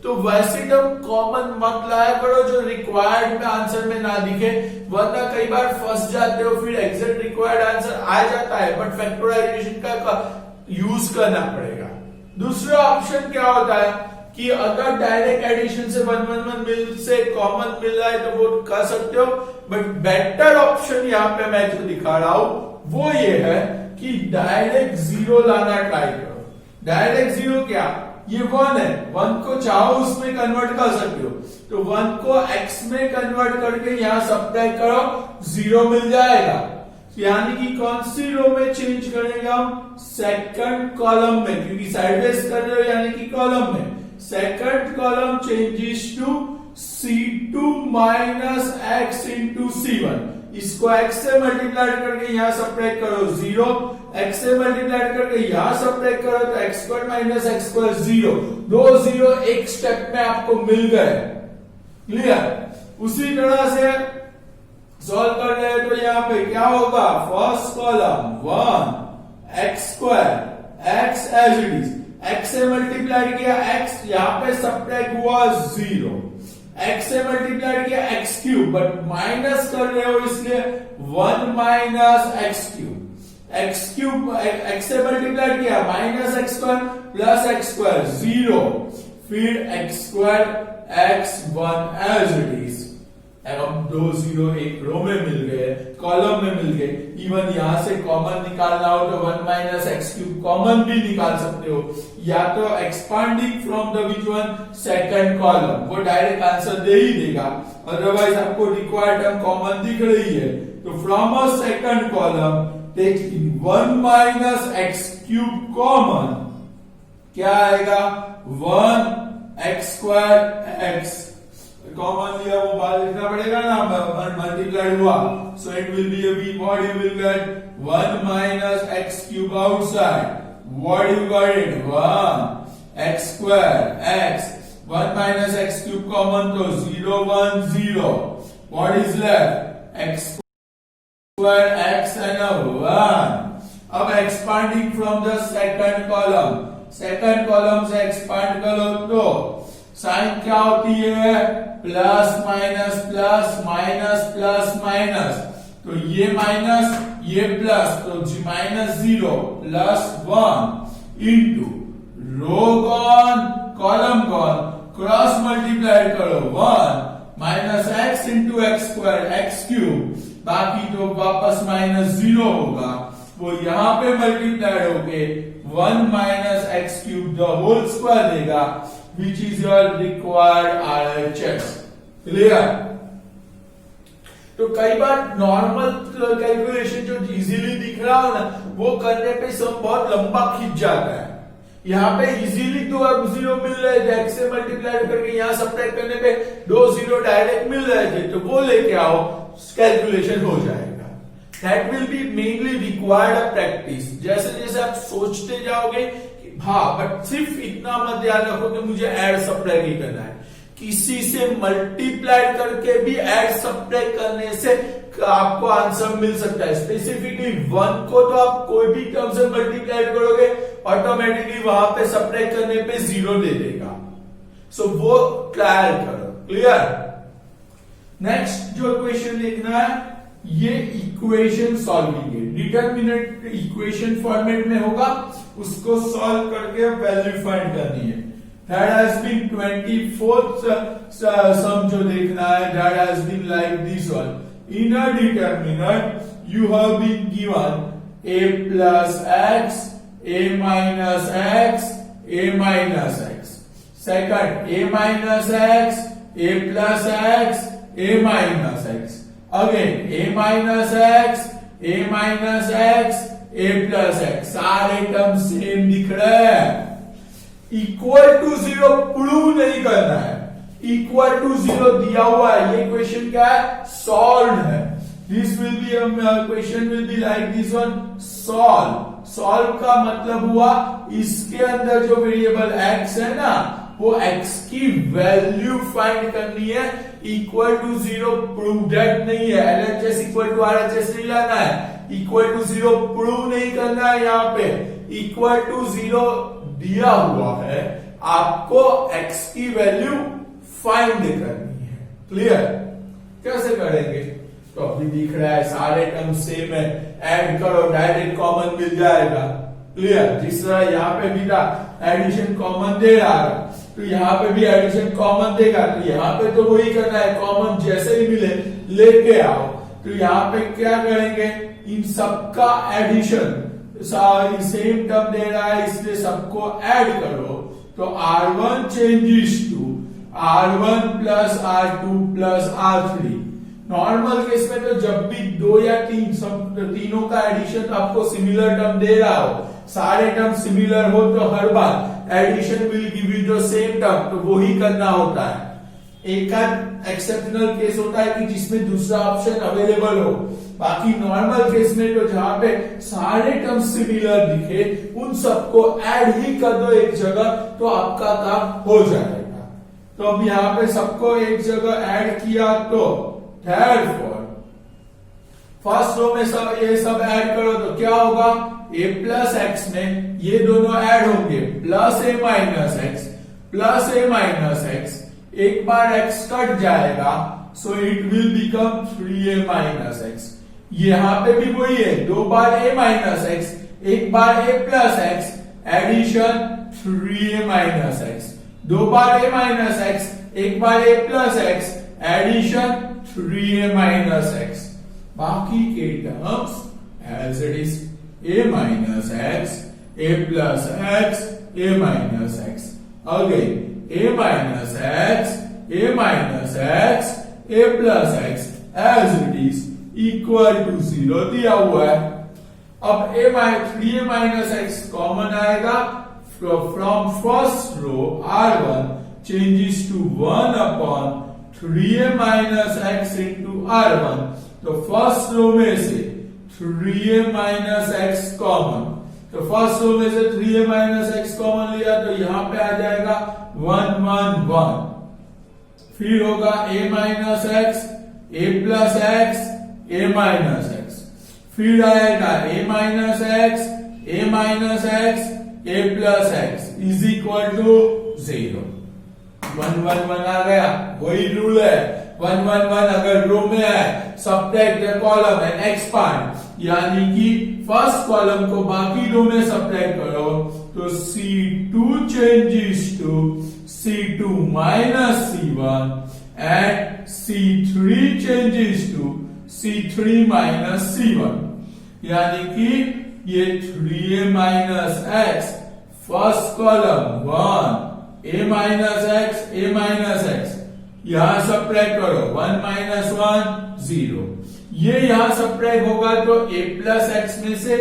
तो वैसे टर्म कॉमन मत लाया करो जो रिक्वायर्ड में आंसर में ना दिखे, वरना कई बार फंस जाते हो, फिर एग्जैक्ट रिक्वायर्ड आंसर आ जाता है बट फैक्टराइजेशन का यूज करना पड़ेगा। दूसरा ऑप्शन क्या होता है कि अगर डायरेक्ट एडिशन से 1 1 1 मिल से कॉमन मिल रहा है तो वो कर सकते हो, बट बेटर ऑप्शन यहां पे मैं जो दिखा रहा हूं वो ये है कि डायरेक्ट जीरो लाना ट्राई करो। डायरेक्ट जीरो क्या, ये 1 है, 1 को चाहो उसमें कन्वर्ट कर सकते हो, तो 1 को x में कन्वर्ट करके यहां सब्ट्रैक्ट करो, 0 मिल जाएगा। यानी कि कौन सी रो में चेंज करेंगे हम, सेकंड कॉलम में, क्योंकि साइडवेज कर रहे हो यानी कि कॉलम में। Second column changes to C2 minus x into C1, इसको x से मल्टीप्लाई करके यहां सब्ट्रैक्ट करो 0, x से मल्टीप्लाई करके यहां सब्ट्रैक्ट करो तो x square minus x square 0, दो 0 एक स्टेप में आपको मिल गए। क्लियर। उसी तरह से सॉल्व कर रहे हैं तो यहां पे क्या होगा, first column 1 x square x as it is, x से मल्टीप्लाई किया x, यहां पे सब्ट्रैक्ट हुआ 0, x से मल्टीप्लाई किया एक्स क्यूब, बट माइनस कर रहे हो इसलिए 1 माइनस एक्स क्यूब, x से मल्टीप्लाई किया minus x square plus x square 0, फिर x square x 1 as it is. अब 2 0 एक रो में मिल गए, कॉलम में मिल गए। इवन यहां से कॉमन निकालना हो तो 1 माइनस एक्स क्यूब कॉमन भी निकाल सकते हो, या तो expanding from the which one, second column, वो डायरेक्ट आंसर दे ही देगा। अदरवाइज आपको रिक्वायर्ड टर्म कॉमन दिख रही है तो from a second column take 1 minus x cube common, क्या आएगा 1 एक्स स्क्वायर एक्स, कॉमन लिया वो बाहर लिखना पड़ेगा ना, मल्टीप्लाइड हुआ, सो it will be a what you will get 1 minus x cube outside, what you got it 1 x square x, 1 minus x cube common तो 0 1 0, what is left x square x and a 1। अब expanding from the second column से expand करो तो sign क्या होती है, plus minus plus minus plus minus, तो ये माइनस ये प्लस, तो माइनस 0 प्लस 1 इंटू रो कौन कॉलम कौन, क्रॉस मल्टीप्लाई करो 1 minus x into x square x cube, बाकी तो वापस माइनस 0 होगा, वो यहां पे मल्टीप्लाई होके 1 minus x cube the whole square देगा, which is your required RHS। Clear. तो कई बार नॉर्मल कैलकुलेशन जो इजीली दिख रहा हो ना, वो करने पे सब बहुत लंबा खिंच जाता है। यहाँ पे इजीली 2 0 मिल रहे थे, x से मल्टीप्लाई करके यहाँ सब्ट्रैक्ट करने पे 2 0 डायरेक्ट मिल रहे थे, तो वो लेके आओ कैलकुलेशन हो जाएगा। That will B mainly required a practice. जैसे जैसे आप सोचते जाओगे कि हाँ, बट सिर्फ इतना मत याद रखो कि मुझे ऐड सब्ट्रैक्ट ही करना है। किसी से मल्टीप्लाई करके भी ऐड सब्ट्रैक्ट करने से आपको आंसर मिल सकता है। स्पेसिफिकली 1 को तो आप कोई भी टर्म से मल्टीप्लाई करोगे, ऑटोमेटिकली वहां पे सब्ट्रैक्ट करने पे 0 दे देगा। सो वो ट्रायल करो। क्लियर? नेक्स्ट जो क्वेश्चन लिखना है, ये इक्वेशन सॉल्विंग है। डिटरमिनेंट इक्वेशन फॉर्मेट में होगा, उसको सॉल्व करके वैल्यू फाइंड करनी है। That has been 24th sum जो देखना है, that has been like this one. In a determinant, you have been given a plus x, a minus x, a minus x. Second, a minus x, a plus x, a minus x. Again, a minus x, a minus x, a plus x. सारे term same दिख रहे हैं। Equal to 0 prove नहीं करना है। Equal to 0 दिया हुआ है, ये क्वेश्चन क्या है? सॉल्व है। This will B question will be like this one, solve. Solve का मतलब हुआ इसके अंदर जो वेरिएबल x है ना, वो x की वैल्यू फाइंड करनी है। इक्वल टू 0 प्रूव दैट नहीं है। LHS इक्वल टू RHS नहीं लाना है। इक्वल टू 0 प्रूव नहीं करना है। यहाँ पे इक्वल टू 0 दिया हुआ है, आपको x की वैल्यू फाइंड करनी है। क्लियर? कैसे करेंगे? तो अभी दिख रहा है सारे टर्म सेम है, ऐड करो, डायरेक्ट कॉमन मिल जाएगा। क्लियर? जिस तरह यहाँ पे भी था, एडिशन कॉमन दे रहा है, तो यहाँ पे भी एडिशन कॉमन देगा। तो यहाँ पे तो वही करना है, कॉमन जैसे ही मिले लेके आओ। तो यहाँ पे क्या करेंगे? इन सबका एडिशन, सेम टर्म दे रहा है इसलिए सबको ऐड करो। तो R1 changes to R1 plus R2 plus R3। Normal case में तो जब भी 2 या 3 सब तीनों का एडिशन आपको सिमिलर टर्म दे रहा हो, सारे टर्म सिमिलर हो, तो हर बार addition will give you the same term, तो वो ही करना होता है। एक एक्सेप्शनल केस होता है कि जिसमें दूसरा ऑप्शन अवेलेबल हो। बाकी नॉर्मल केस में तो जहां पे सारे टर्म सिमिलर दिखे, उन सबको ऐड ही कर दो एक जगह, तो आपका काम हो जाएगा। तो अब यहाँ पे सबको एक जगह ऐड किया, तो therefore फर्स्ट रो में सब ये सब ऐड करो तो क्या होगा? a प्लस एक्स में ये दोनों ऐड होंगे, plus a minus x plus a minus x. एक बार x कट जाएगा, सो it will become 3a minus x. यहां पे भी वही है, 2 बार a माइनस एक्स, एक बार a plus x, addition 3a minus x. 2 बार a माइनस एक्स, एक बार a plus x, addition 3a minus x. बाकी के terms as it is, a minus x, a plus x, a minus x. Again a minus x, a minus x, a plus x as it is equal to 0 दिया हुआ है। अब 3a minus x common आएगा, from first row R1 changes to 1 upon 3a minus x into R1। तो first row में से 3a minus x common, तो first row में से 3a माइनस एक्स कॉमन लिया, तो यहां पे आ जाएगा 1 1 1। फिर होगा a minus x, a plus x, a minus x. फिर आएगा a minus x, a minus x, a plus x is equal to 0। 1 1 1 आ गया, वही रूल है। 1 1 1 अगर रो में है, subtract the column and expand, यानी कि फर्स्ट कॉलम को बाकी रो में सब्ट्रैक्ट करो, तो C2 changes to C2 minus C1 and C3 changes to C3 minus C1, यानी कि ये 3a minus x first column 1, a minus x, a minus x, यहां सब्ट्रैक्ट करो, 1 माइनस 1 0। ये यहां सब्ट्रैक्ट होगा तो a प्लस एक्स में से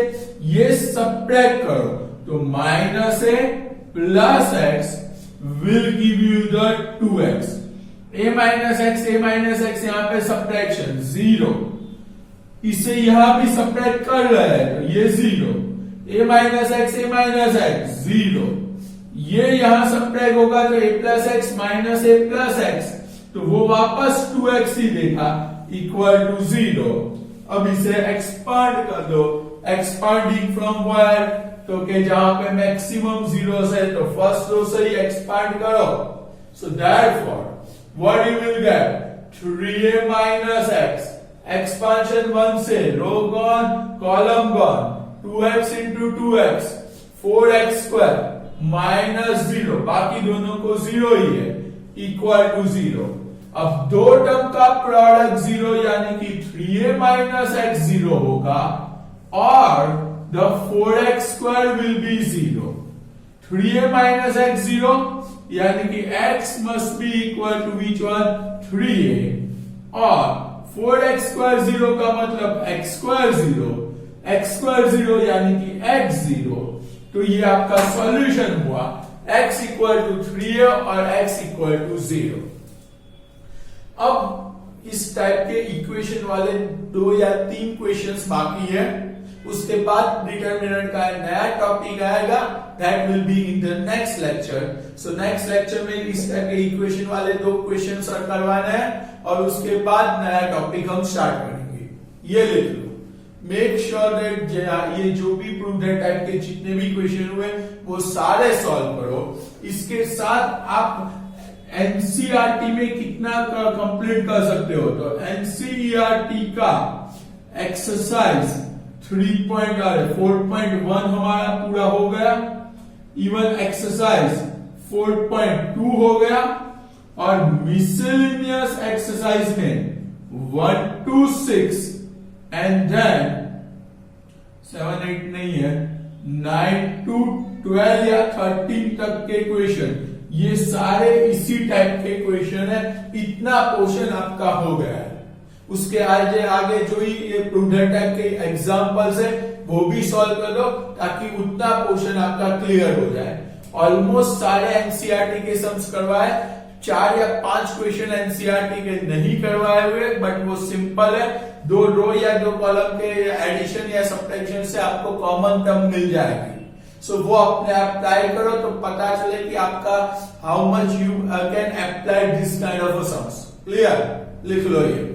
ये सब्ट्रैक्ट करो, तो minus a plus x will give you the 2x। a minus x, a minus x, यहां पे सब्ट्रैक्शन 0, इसे यहां भी सब्ट्रैक्ट कर रहे हैं तो ये 0, a माइनस एक्स जीरो, ये यहां सब्ट्रैक्ट होगा तो a plus x minus a plus x, तो वो वापस 2x ही देगा इक्वल टू 0। अब इसे एक्सपांड कर दो, एक्सपांडिंग फ्रॉम वेयर, तो कि जहां पे मैक्सिमम जीरोस है तो फर्स्ट रो से ही एक्सपांड करो। So therefore what you will get 3a minus X, expansion 1 से row gone column gone, 2x into 2x 4x square minus 0, बाकी दोनों को 0 ही है, इक्वल टू 0। अब दो टर्म का प्रोडक्ट 0 यानी कि 3a माइनस एक्स 0 होगा और the 4x square will be 0. 3a minus x 0 यानी कि x must be equal to which one 3a और 4x square 0 का मतलब x square 0, x square 0 यानी कि x 0। तो ये आपका सॉल्यूशन हुआ x इक्वल टू 3a और x इक्वल टू 0। अब इस टाइप के इक्वेशन वाले 2 या 3 क्वेश्चंस बाकी है, उसके बाद डिटर्मिनेंट का नया टॉपिक आएगा, that will be in the next lecture. So next lecture में इस टाइप के इक्वेशन वाले 2 क्वेश्चन सॉल्व करवाने हैं और उसके बाद नया टॉपिक हम स्टार्ट करेंगे। ये लिख लो, मेक श्योर दैट ये जो भी प्रूव्ड टाइप के जितने भी क्वेश्चन हुए वो सारे सॉल्व करो। इसके साथ आप एनसीईआरटी में कितना कंप्लीट कर सकते हो, तो एनसीईआरटी का एक्सरसाइज 4.1 हमारा पूरा हो गया, इवन एक्सरसाइज 4.2 हो गया और मिसलेनियस एक्सरसाइज में 1 to 6 एंड देन 7 8 नहीं है, 9 to 12 या 13 तक के क्वेश्चन, ये सारे इसी टाइप के क्वेश्चन है। इतना पोर्शन आपका हो गया है। उसके आगे जो ही ये प्रूडेंट टाइप के एग्जांपल्स है वो भी सॉल्व कर दो ताकि उतना पोर्शन आपका क्लियर हो जाए। ऑलमोस्ट सारे एनसीईआरटी के सम्स करवाए, 4 या 5 क्वेश्चन एनसीईआरटी के नहीं करवाए हुए, बट वो सिंपल है, 2 रो या 2 कॉलम के एडिशन या सब्ट्रैक्शन से आपको कॉमन टर्म मिल जाएगी। सो वो अपने आप ट्राई करो तो पता चले कि आपका how much you can apply this kind of sums. Clear, लिख लो ये।